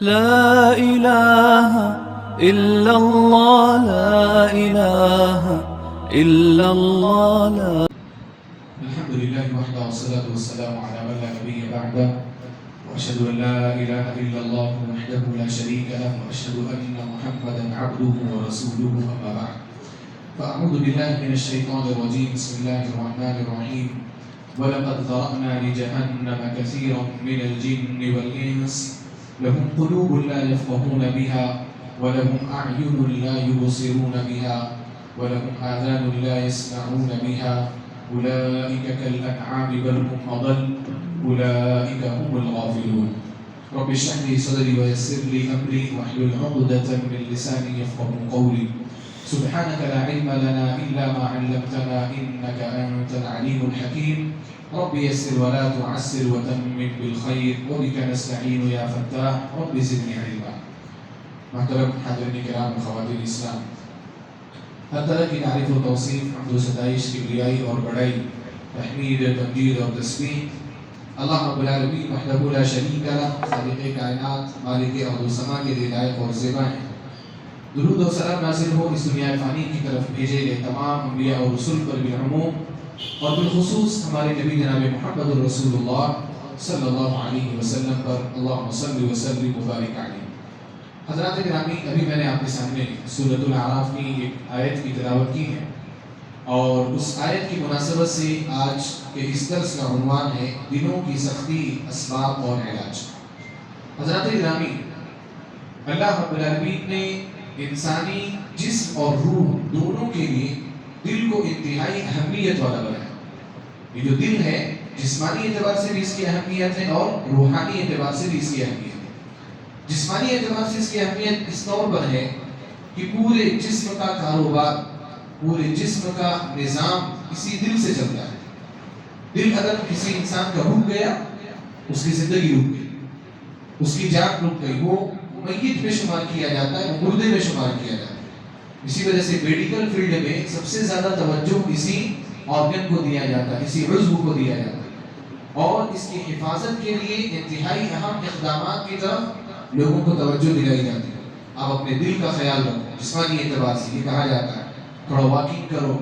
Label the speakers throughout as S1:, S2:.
S1: لا إله إلا الله لا إله إلا الله لا
S2: الحمد لله وحده والصلاة والسلام على من لا نبي بعده وأشهد أن لا إله إلا الله وحده لا شريك له وأشهد أن محمدا عبده ورسوله أما بعد فأعوذ بالله من الشيطان الرجيم بسم الله الرحمن الرحيم ولقد ذرأنا لجهنم كثيرا من الجن والإنس لهم قلوب لا يفقهون بها ولهم أعين لا يبصرون بها ولهم آذان لا يسمعون بها أولئك كالأنعام بل هم أضل أولئك هم الغافلون رب اشرح لي صدري ويسر لي أمري واحلل عقدة من لساني يفقهوا قولي سبحانك لا علم لنا إلا ما علمتنا إنك أنت العليم الحكيم رب يسر ولا تعسر وتمم بالخير وبك نستعين يا فتاح رب زدني علما. محترم حاضرین کرام خواتین اسلام، ہر طرح کی تعریف و توصیف، حمد و ستائش، کبریائی اور بڑائی، تحمید، تمجید اور تسبیح اللہ رب العالمین وحدہ لا شریک لہ خالق کائنات مالک ارض و سما کے لیے لائق اور زیبا ہے۔ درود و سلام نازل ہو اس دنیا فانی کی طرف بھیجے گئے تمام انبیاء اور رسول پر بالعموم اور بالخصوص ہمارے نبی جناب محمد رسول اللہ صلی اللہ علیہ وسلم پر اللہم صلی وسلم مبارک علیہ۔ حضرات گرامی، ابھی میں نے آپ کے سامنے سورۃ الاعراف کی ایک آیت کی تلاوت کی ہے اور اس آیت کی مناسبت سے آج کے اس درس کا عنوان ہے دلوں کی سختی، اسباب اور علاج۔ حضرات گرامی، اللہ رب العالمین نے انسانی جسم اور روح دونوں کے لیے دل کو انتہائی اہمیت والا بنایا۔ یہ جو دل ہے جسمانی اعتبار سے بھی اس کی اہمیت ہے اور روحانی اعتبار سے بھی اس کی اہمیت ہے۔ جسمانی اعتبار سے اس کی اہمیت اس طور پر ہے کہ پورے جسم کا کاروبار، پورے جسم کا نظام اسی دل سے چلتا ہے۔ دل اگر کسی انسان کا رک گیا، اس کی زندگی رک گئی، اس کی جان رک گئی، وہ میت میں شمار کیا جاتا ہے، وہ مردے میں شمار کیا جاتا ہے۔ اسی وجہ سے میڈیکل فیلڈ میں سب سے زیادہ توجہ اسی آرگن کو دیا جاتا ہے، اسی عضو کو دیا جاتا ہے، اور اس کی حفاظت کے لیے انتہائی اہم اقدامات کی طرف لوگوں کو توجہ دلائی جاتی ہے۔ آپ اپنے دل کا خیال رکھو، جسمانی اعتبار سے یہ کہا جاتا ہے تھوڑا واکنگ کرو،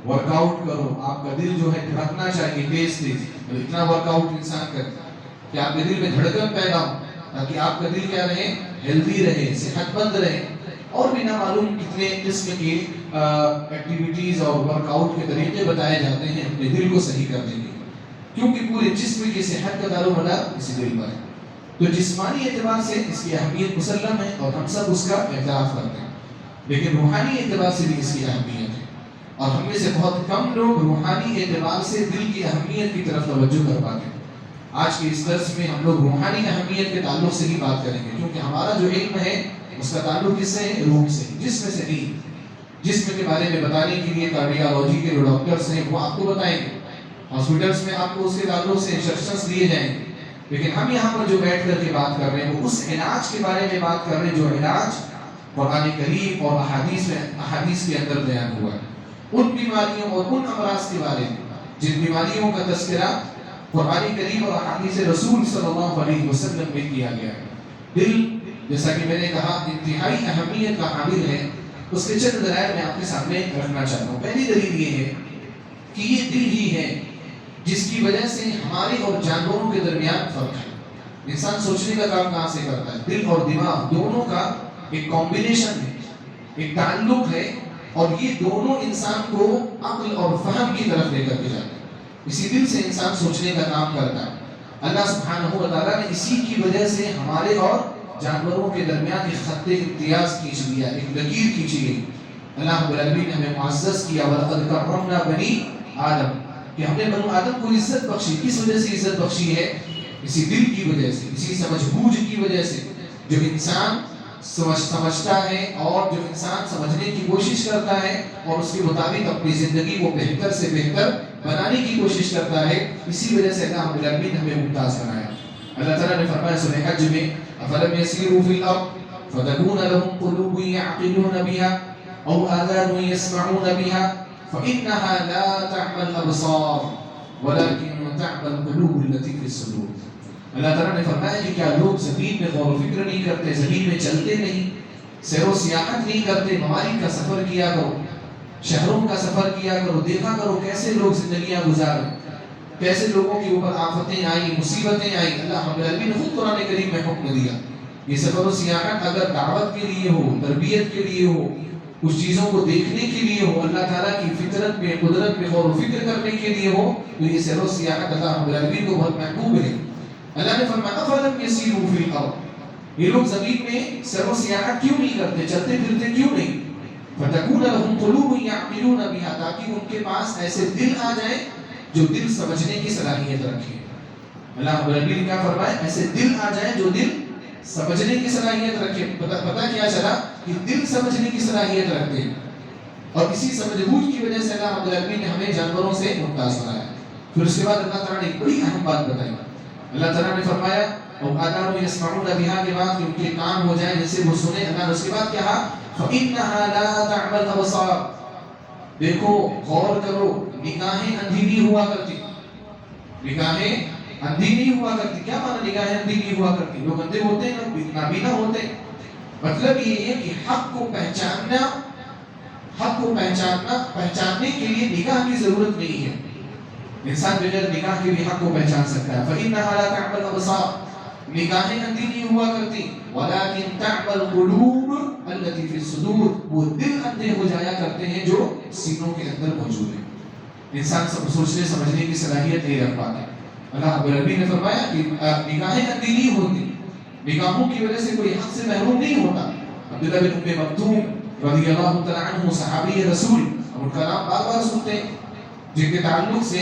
S2: ورک آؤٹ کرو، آپ کا دل جو ہے دھڑکنا چاہیے تیز تیز، اتنا ورک آؤٹ انسان کرتا ہے کہ آپ کے دل میں دھڑکن پیدا ہو، تاکہ آپ کا دل کیا رہے، ہیلدی رہے، صحت مند رہے۔ اور بھی نامعلوم کتنے قسم کی ایکٹیویٹیز اور ورک آؤٹ کے طریقے بتائے جاتے ہیں اپنے دل کو صحیح کرنے کے، کیونکہ پورے جسم کی صحت کا دار و مدار اسی دل پر ہے۔ تو جسمانی اعتبار سے اس کی اہمیت مسلم ہے اور ہم سب اس کا اعتراف کرتے ہیں، لیکن روحانی اعتبار سے بھی اس کی اہمیت ہے، اور ہم میں سے بہت کم لوگ روحانی اعتبار سے دل کی اہمیت کی طرف توجہ کر پاتے ہیں۔ آج کے اس درس میں ہم لوگ روحانی اہمیت کے تعلق سے ہی بات کریں گے، کیونکہ ہمارا جو علم ہے اس کا تعلق کس سے ہے؟ روح سے، جسم سے نہیں۔ جسم کے بارے میں بتانے کے لیے کارڈیالوجی کے جو ڈاکٹرز ہیں وہ آپ کو بتائیں گے، ہاسپٹلس میں آپ کو اس کے تعلق سے انسٹرکشنز دیے جائیں گے، لیکن ہم یہاں پر جو بیٹھ کر کے بات کر رہے ہیں وہ اس علاج کے بارے میں بات کر رہے ہیں جو علاج قرآن کریم اور احادیث کے اندر بیان ہوا ہے، ان بیماریوں اور ان امراض کے بارے میں جن بیماریوں کا تذکرہ قرآن کریم اور احادیث رسول صلی اللہ علیہ وسلم میں کیا گیا ہے۔ دل، جیسا کہ میں نے کہا، انتہائی اہمیت کا حامل ہے۔ اس کے چند دلائل میں آپ کے سامنے رکھنا چاہتا ہوں۔ پہلی دلیل یہ ہے کہ یہ دل ہی ہے جس کی وجہ سے ہمارے اور جانوروں کے درمیان فرق ہے۔ انسان سوچنے کا کام کہاں سے کرتا ہے؟ دل اور دماغ دونوں کا ایک کمبینیشن ہے، ایک تعلق ہے، اور یہ دونوں انسان کو عقل اور فہم کی طرف لے کر کے جاتے ہیں۔ اسی دل سے انسان سوچنے کا کام کرتا ہے۔ اللہ سبحانہ و تعالیٰ نے اسی کی وجہ سے ہمارے اور جانوروں کے درمیان ایک خط امتیاز کھینچ دیا، ایک لکیر کھینچی گئی۔ اللہ رب العالمین نے ہمیں معزز کیا، وَلَقَدْ كَرَّمْنَا بَنِي آدم، کہ ہم نے بنو آدم کو عزت بخشی۔ کس وجہ سے عزت بخشی ہے؟ اسی دل کی وجہ سے، اسی سمجھ بوجھ کی وجہ سے۔ جو انسان سمجھتا ہے اور جو انسان سمجھنے کی کوشش کرتا ہے اور اس کے مطابق اپنی زندگی کو بہتر سے بہتر بنانے کی کوشش کرتا ہے، اسی وجہ سے اللہ رب العالمین ہمیں ممتاز بنایا۔ اللہ تعالیٰ نے فرمایا سورہ حج میں أَفَلَمْ يَسِيرُوا فِي الْأَرْضِ فَتَكُونَ لَهُمْ قُلُوبٌ يَعْقِلُونَ بِهَا أَوْ آذَانٌ يَسْمَعُونَ بِهَا فَإِنَّهَا لَا تَعْمَى الْأَبْصَارُ وَلَكِنْ تَعْمَى الْقُلُوبُ الَّتِي فِي الصُّدُورِ۔ اللہ تعالیٰ نے فرمایا کہ کیا لوگ زمین میں غور و فکر نہیں کرتے، زمین میں چلتے نہیں، سیر و سیاحت نہیں کرتے، ممالک کا سفر کیا کرو، شہروں کا سفر کیا کرو، دیکھا کرو کیسے لوگ زندگیاں گزارے، کیسے لوگوں کے اوپر آفتیں آئیں، مصیبتیں آئیں۔ اللہ رب العالمین نے خود قرآن کریم میں حکم دیا، یہ سفر و سیاحت اگر دعوت کے لیے ہو، تربیت کے لیے ہو، کچھ چیزوں کو دیکھنے کے لیے ہو، اللہ تعالیٰ کی فطرت میں، قدرت میں غور و فکر کرنے کے لیے ہو، تو یہ سیر و سیاحت اللہ رب العالمین کو بہت محبوب ہے۔ اللہ نے فرمایا فَلَمْ يَسِيرُوا فِي الْأَرْضِ، یہ لوگ زمین میں سیر و سیاحت کیوں نہیں کرتے، چلتے پھرتے کیوں نہیں؟ فَتَكُونَ لَهُمْ قُلُوبٌ يَعْقِلُونَ بِهَا، تاکہ ان کے پاس ایسے دل آ جائیں جو دل سمجھنے کی صلاحیت رکھے۔ اللہ رب العالمین نے کیا فرمایا؟ ایسے دل آ جائیں جو دل سمجھنے کی صلاحیت رکھے۔ پتہ کیا چلا کہ دل سمجھنے کی صلاحیت رکھتے ہیں، اور اسی سمجھ بوجھ کی وجہ سے اللہ رب العالمین نے ہمیں جانوروں سے ممتاز بنایا۔ پھر اس کے بعد اللہ تعالیٰ نے ایک بڑی اہم بات بتائی۔ اللہ تعالیٰ نے فرمایا وَآدَانٌ يَسْمَعُونَ بِهَا، کے بعد کہ ان کے کان ہو جائیں جیسے وہ سنیں۔ اللہ نے اس کے بعد کہا فَإِنَّهَا لَا تَعْمَى الْأَبْصَارُ، دیکھو غور کرو، نگاہیں اندھی نہیں ہوا کرتی، نگاہیں اندھی نہیں ہوا کرتی۔ کیا معنی نگاہیں اندھی نہیں ہوا کرتی؟ لوگ اندھے ہوتے ہیں، لوگ نابینا ہوتے ہیں۔ مطلب یہ ہے کہ حق کو پہچاننے کے لیے نگاہ کی ضرورت نہیں ہے۔ انسان بغیر نگاہ کے بھی حق کو پہچان سکتا ہے۔ فَإِنَّهَا لَا تَعْمَى الْأَبْصَارُ، نگاہیں اندھی نہیں ہوا کرتی، وَلَكِنْ تَعْمَى الْقُلُوبُ الَّتِي فِي الصُّدُورِ، وہ دل اندھے ہو جایا کرتے ہیں جو سینوں کے اندر موجود ہیں۔ انسان سب سوچنے سمجھنے کی صلاحیت نہیں رکھ پاتا۔ اللہ رب العالمین نے فرمایا کہ نگاہیں اندھی نہیں ہوتی، نگاہوں کی وجہ سے کوئی حق سے محروم نہیں ہوتا۔ عبداللہ بن ام مکتوم رضی اللہ تعالیٰ عنہ صحابی رسول، ان کا نام بار بار سنتے ہیں، جن کے تعلق سے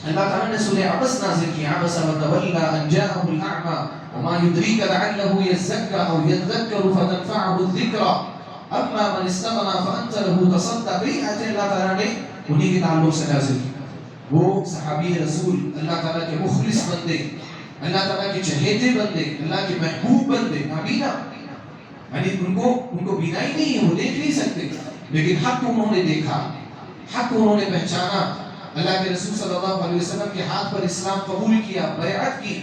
S2: اللہ تعالیٰ نے سورہ عبس نازل کی، عبس وتولی ان جاءہ الاعمى وما يدریک لعلہ یزکى او یذکر فتنفعہ الذکرى اما من استغنى فانت له تصدى۔ کئی آیتیں اللہ تعالیٰ نے انہی کے تعلق سے نازل کی۔ وہ صحابی رسول، اللہ تعالیٰ کے مخلص بندے، اللہ تعالیٰ کے چہیتے بندے، اللہ کے محبوب بندے، نابینا، یعنی ان کو بینائی نہیں ہے، وہ دیکھ نہیں سکتے، لیکن حق کو انہوں نے دیکھا، حق کو انہوں نے پہچانا۔ اللہ کے رسول صلی اللہ علیہ وسلم کے ہاتھ پر اسلام قبول کیا، بیعت کی،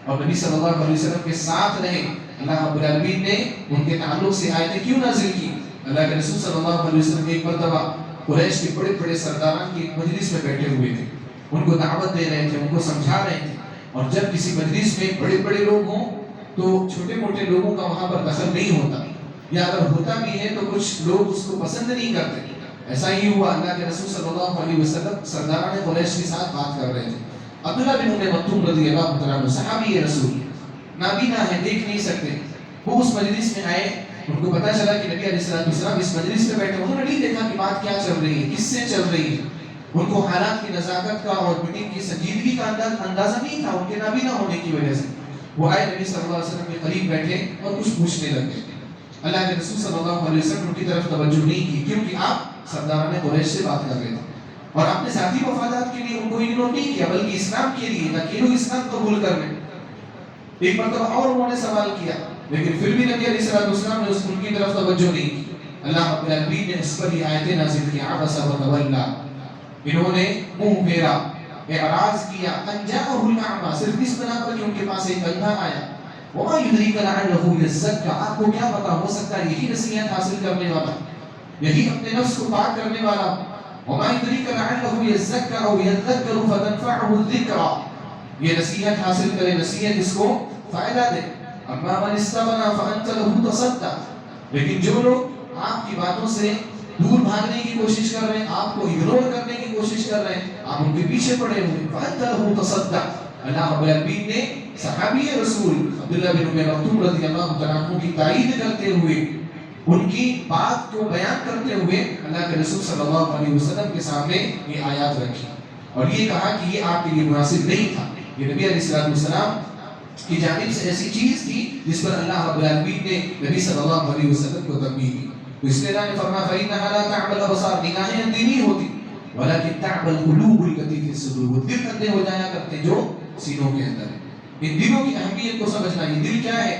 S2: اور نبی صلی اللہ علیہ وسلم کے ساتھ رہے۔ اللہ رب العالمین نے ان کے تعلق سے آیتیں کیوں نازل کی؟ اللہ کے رسول صلی اللہ علیہ وسلم ایک مرتبہ قریش کے بڑے بڑے سرداران کی مجلس میں بیٹھے ہوئے تھے، ان کو دعوت دے رہے تھے، ان کو سمجھا رہے تھے، اور جب کسی مجلس میں بڑے بڑے لوگ ہوں تو چھوٹے موٹے لوگوں کا وہاں پر دخل نہیں ہوتا، یا اگر ہوتا بھی ہے تو کچھ لوگ اس کو پسند نہیں کرتے۔ ایسا ہی ہوا، اللہ کے رسول صلی اللہ علیہ وسلم سرداران قریش کے ساتھ بات کر رہے تھے۔ عبداللہ بن ام مکتوم رضی اللہ تعالیٰ عنہ صحابی رسول، نابینا ہے، دیکھ نہیں سکتے، وہ اس مجلس میں آئے، ان کو پتا چلا کہ نبی علیہ السلام اس مجلس میں بیٹھے، انہوں نے نہیں دیکھا کہ بات کیا چل رہی ہے، کس سے چل رہی ہے، ان کو حالات کی نزاکت کا اور میٹنگ کی سنجیدگی کا اندازہ نہیں تھا، ان کے نابینا ہونے کی وجہ سے۔ وہ آئے نبی صلی اللہ علیہ وسلم کے قریب بیٹھے اور کچھ پوچھنے لگے۔ اللہ کے رسول صلی اللہ علیہ وسلم ان کی طرف توجہ نہیں کی، کیونکہ آپ سرداران قریش سے بات کر رہے تھے، اور آپ نے ذاتی مفادات کے لیے ان کو اگنور نہیں کیا، بلکہ اسلام کے لیے تاکہ لوگ اسلام قبول کر لیں۔ ایک مرتبہ اور انہوں نے سوال کیا، لیکن پھر بھی نبی علیہ السلام نے ان کی طرف توجہ نہیں کی۔ اللہ رب العالمین نے اس پر یہ آیتیں نازل کی، عبس وتولی، انہوں نے منہ پھیرا، اعراض کیا، ان جاءہ الاعمى، صرف اس بنا پر کہ ان کے پاس ایک اندھا آیا، وما يدریک لعلہ یزکى، آپ کو کیا پتا، ہو سکتا ہے یہی نصیحت حاصل کرنے والا، یہی اپنے نفس کو پاک کرنے والا، وما يدریک لعلہ یزکى او یذکر فتنفعہ الذکرى، یہ نصیحت حاصل کرے، نصیحت اس کو فائدہ دے۔ اما من استغنى فانت له تصدى، لیکن جو لوگ آپ کی باتوں سے دور بھاگنے کی کوشش کر رہے ہیں، آپ کو اگنور کرنے کی کوشش کر رہے ہیں، آپ ان کے پیچھے پڑے ہوئے، فانت له تصدى، اللہ رب العالمین نے صحابی رسول عبداللہ بن ام مکتوم رضی اللہ تعالیٰ عنہ کی تائید کرتے ہوئے، ان کی بات کو بیان کرتے ہوئے اللہ کے رسول صلی اللہ علیہ وسلم کے سامنے یہ آیات رکھی، اور یہ کہا کہ یہ آپ کے لیے مناسب نہیں تھا، یہ نبی علیہ السلام کی جانب سے ایسی چیز تھی جس پر اللہ رب العالمین نے نبی صلی اللہ علیہ وسلم کو تنبیہ کی۔ تو اس لیے اللہ نے فرمایا فَإِنَّهَا لَا تَعْمَى الْأَبْصَارُ، نگاہیں اندھی نہیں ہوتی، وَلَكِنْ تَعْمَى الْقُلُوبُ الَّتِي فِي الصُّدُورِ، وہ دل اندھے ہو جایا کرتے جو سینوں کے اندر ہے۔ ان دلوں کی اہمیت کو سمجھنا، یہ دل کیا ہے،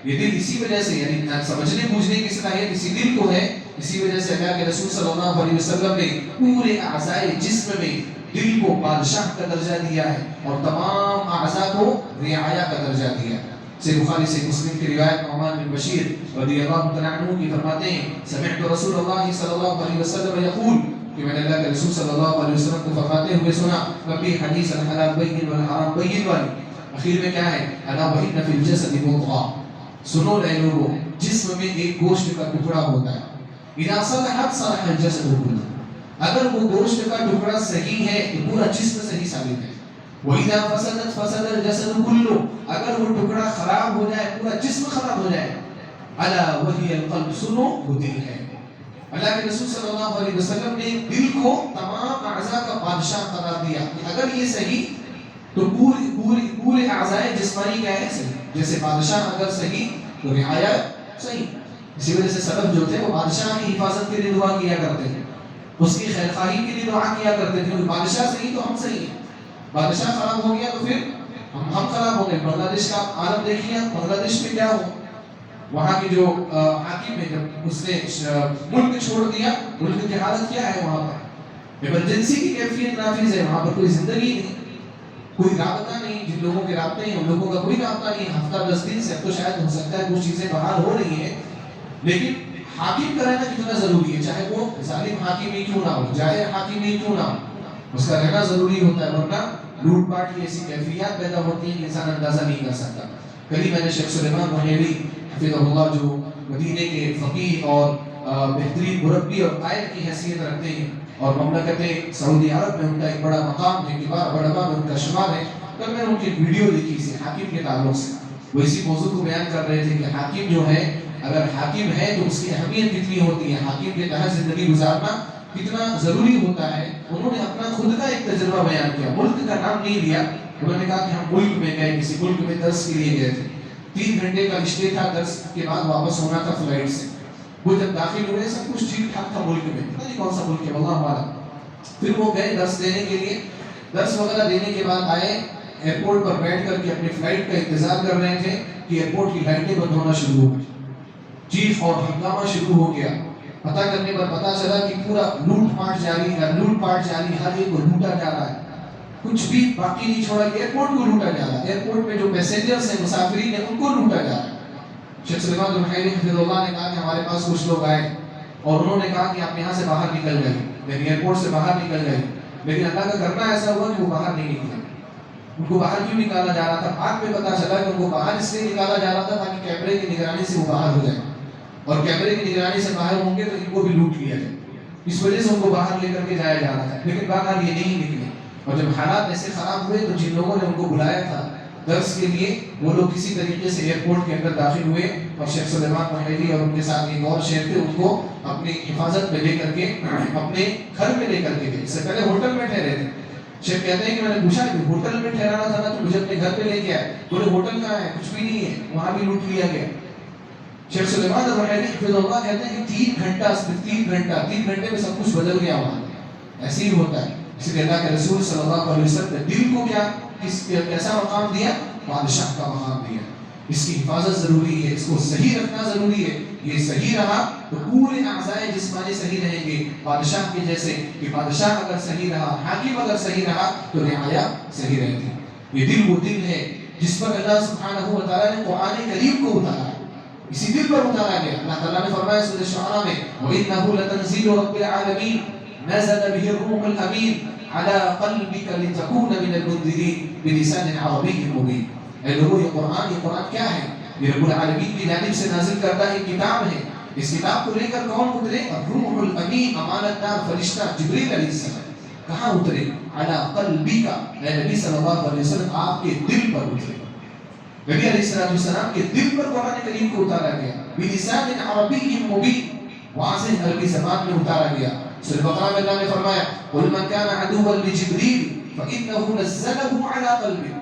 S2: یہ دل اسی وجہ سے، یعنی سمجھنے بوجھنے کی صلاحیت اسی دل کو ہے، اسی وجہ سے اللہ کے رسول صلی اللہ علیہ وسلم نے پورے اعضائے جسم میں دل کو بادشاہ کا درجہ دیا ہے اور تمام اعضاء کو رعایا کا درجہ دیا ہے۔ صحیح بخاری سے مسلم کی روایت نعمان بن بشیر رضی اللہ تعالیٰ عنہ کی فرماتے ہیں سمعت رسول اللہ صلی اللہ علیہ وسلم یقول کہ میں نے اللہ کے رسول صلی اللہ علیہ وسلم کو فرماتے ہوئے سنا ربی حدیث الحلال بین والحرام بین والی اخیر میں کیا ہے الا وان فی الجسد مضغہ، سنو اے لوگوں جسم میں ایک گوشت کا ٹکڑا ہوتا ہے، اذا صلحت صلح الجسد كله، اگر وہ گوشت کا ٹکڑا صحیح ہے تو پورا جسم صحیح ثابت ہے، وَإِذَا فَسَدَتْ فَسَدَ الْجَسَدُ كُلُّهُ، اگر وہ ٹکڑا خراب ہو جائے پورا جسم خراب ہو جائے، الا وهي القلب، سنو وہ دل ہے۔ اللہ کے رسول صلی اللہ علیہ وسلم نے دل کو تمام اعضاء کا بادشاہ قرار دیا کہ اگر یہ صحیح تو پورے اعضاء جسمانی کیا ہے صحیح، جیسے بادشاہ اگر صحیح تو رعایا صحیح۔ اسی وجہ سے سلف جو تھے وہ بادشاہ کی حفاظت کے لیے دعا کیا کرتے تھے، اس کی خیر خواہی کے لیے دعا کیا کرتے تھے، بادشاہ صحیح تو ہم صحیح ہیں، بادشاہ خراب ہو گیا تو پھر ہم خراب ہو گئے۔ بنگلہ دیش کا عالم دیکھیے، بنگلہ دیش میں کیا ہو، وہاں کی جو حاکم ہے جب اس نے ملک چھوڑ دیا، ملک کی حالت کیا ہے، وہاں پر ایمرجنسی کی کیفیت نافذ ہے، وہاں پر کوئی زندگی نہیں، کوئی رابطہ نہیں، جن لوگوں کے رابطے ہیں ان لوگوں کا کوئی رابطہ نہیں، ہفتہ 10 دن سے اب تو شاید ہو سکتا ہے کچھ چیزیں بحال ہو رہی ہیں، لیکن حاکم کا رہنا کتنا ضروری ہے، چاہے وہ ظالم حاکم ہی کیوں نہ ہو، جائر حاکم ہی کیوں نہ ہو، اس کا رہنا ضروری ہوتا ہے، ورنہ لوٹ پاٹ کی ایسی کیفیات پیدا ہوتی ہیں کہ انسان اندازہ نہیں کر سکتا۔ کبھی میں نے شیخ سلیمان رحیلی حفظہ اللہ جو مدینے کے فقیہ اور بہترین مربی اور قائد کی حیثیت رکھتے ہیں اور مملکت سعودی عرب میں ان کا ایک بڑا مقام ہے، کبار علماء میں ان کا شمار ہے، کل میں نے ان کی ایک ویڈیو دیکھی اسی حاکم کے تعلق سے، وہ اسی موضوع کو بیان کر رہے تھے کہ حاکم جو ہے اگر حاکم ہے تو اس کی اہمیت کتنی ہوتی ہے، حاکم کے تحت زندگی گزارنا کتنا ضروری ہوتا ہے۔ انہوں نے اپنا خود کا ایک تجربہ بیان کیا، ملک کا نام نہیں لیا، انہوں نے کہا کہ ہم ملک میں گئے، کسی ملک میں درس کے لیے گئے تھے، 3 گھنٹے کا اسٹے تھا، درس کے بعد واپس ہونا تھا فلائٹ سے، وہ جب داخل ہوئے سب کچھ ٹھیک ٹھاک تھا ملک میں، پتہ نہیں کون سا ملک ہے اللہ اعلم، پھر وہ گئے درس دینے کے لیے، درس وغیرہ دینے کے بعد آئے ایئرپورٹ پر بیٹھ کر کے اپنی فلائٹ کا انتظار کر رہے تھے کہ ایئرپورٹ کی لائٹیں بند ہونا شروع ہو گئی، چیخ اور ہنگامہ شروع ہو گیا، پتہ کرنے پر پتہ چلا کہ پورا لوٹ پاٹ جاری، ہر ایک کو لوٹا جا رہا ہے، کچھ بھی باقی نہیں چھوڑا، ایئرپورٹ کو لوٹا جا رہا ہے، ایئرپورٹ میں جو پیسنجرز ہیں، مسافرین ہیں، ان کو لوٹا جا رہا ہے۔ شیخ سلیمان رحیلی حفظہ اللہ نے کہا کہ ہمارے پاس کچھ لوگ آئے اور انہوں نے کہا کہ آپ یہاں سے باہر نکل گئے، یعنی ایئرپورٹ سے باہر نکل گئے، لیکن اللہ کا کرنا ایسا ہوا کہ وہ باہر نہیں نکلے۔ ان کو باہر کیوں نکالا جا رہا تھا؟ بعد میں پتہ چلا کہ ان کو باہر اس لیے نکالا جا رہا تھا تاکہ کیمرے کی نگرانی سے وہ باہر ہو جائے، اور کیمرے کی نگرانی سے باہر ہوں گے تو ان کو بھی لوٹ لیا جائے، اس وجہ سے ان کو باہر لے کر کے جایا جا رہا تھا، لیکن باہر یہ نہیں نکلے۔ اور جب حالات ایسے خراب ہوئے تو جن لوگوں نے ان کو بلایا تھا درس کے لیے، وہ لوگ کسی طریقے سے ایئرپورٹ کے اندر داخل ہوئے اور شیخ سلیمان رحیلی اور ان کے ساتھ ایک اور شیخ تھے، ان کو اپنی حفاظت میں لے کر کے اپنے گھر میں لے کر کے گئے۔ اس سے پہلے ہوٹل میں ٹھہرے تھے، شیخ کہتے ہیں کہ میں نے پوچھا کہ ہوٹل میں ٹھہرانا تھا نا تو مجھے اپنے گھر پہ لے کے آئے، بولے ہوٹل کہاں ہے، کچھ بھی نہیں ہے، وہاں بھی لوٹ لیا گیا۔ شیخ سلیمان رحیلی حفظہ اللہ کہتے ہیں کہ 3 گھنٹے میں سب کچھ بدل گیا وہاں، ایسے ہی ہوتا ہے۔ اس لیے اللہ کے رسول صلی اللہ علیہ وسلم نے دل کو کیسا مقام دیا؟ بادشاہ کا مقام دیا، اس کی حفاظت ضروری ہے، اس کو صحیح رکھنا ضروری ہے، یہ صحیح رہا تو پورے اعضاء جسمانی صحیح رہیں گے، بادشاہ کے جیسے کہ بادشاہ اگر صحیح رہا، حاکم اگر صحیح رہا تو رعایا صحیح رہتی۔ یہ دل وہ دل ہے جس پر اللہ سبحانہ و تعالیٰ نے قرآن کریم کو اتارا، اسی دل پر اتارا گیا۔ اللہ تعالیٰ نے فرمایا سورۃ الشعراء میں وَإِنَّهُ لَتَنزِيلُ رَبِّ الْعَالَمِينَ نزل به الروح الأمين على قلبك لتكون من المنذرين بلسان عربي مبين۔ اے لوگو یہ قرآن کیا ہے؟ یہ رب العالمین کی جانب سے نازل کردہ ایک کتاب ہے، اس کتاب کو لے کر کون اترے؟ الروح الامین، امانت دار فرشتہ جبریل علیہ السلام۔ کہاں اترے؟ علی قلبک، اے نبی صلی اللہ علیہ وسلم آپ کے دل پر اترے، نبی علیہ السلام کے دل پر قرآن کریم کو اتارا گیا، بلسان عربی مبین، واضح عربی زبان میں اتارا گیا۔ سورۃ بقرہ میں اللہ نے فرمایا قل من كان عدوا لجبريل فإنه نزله على قلبك،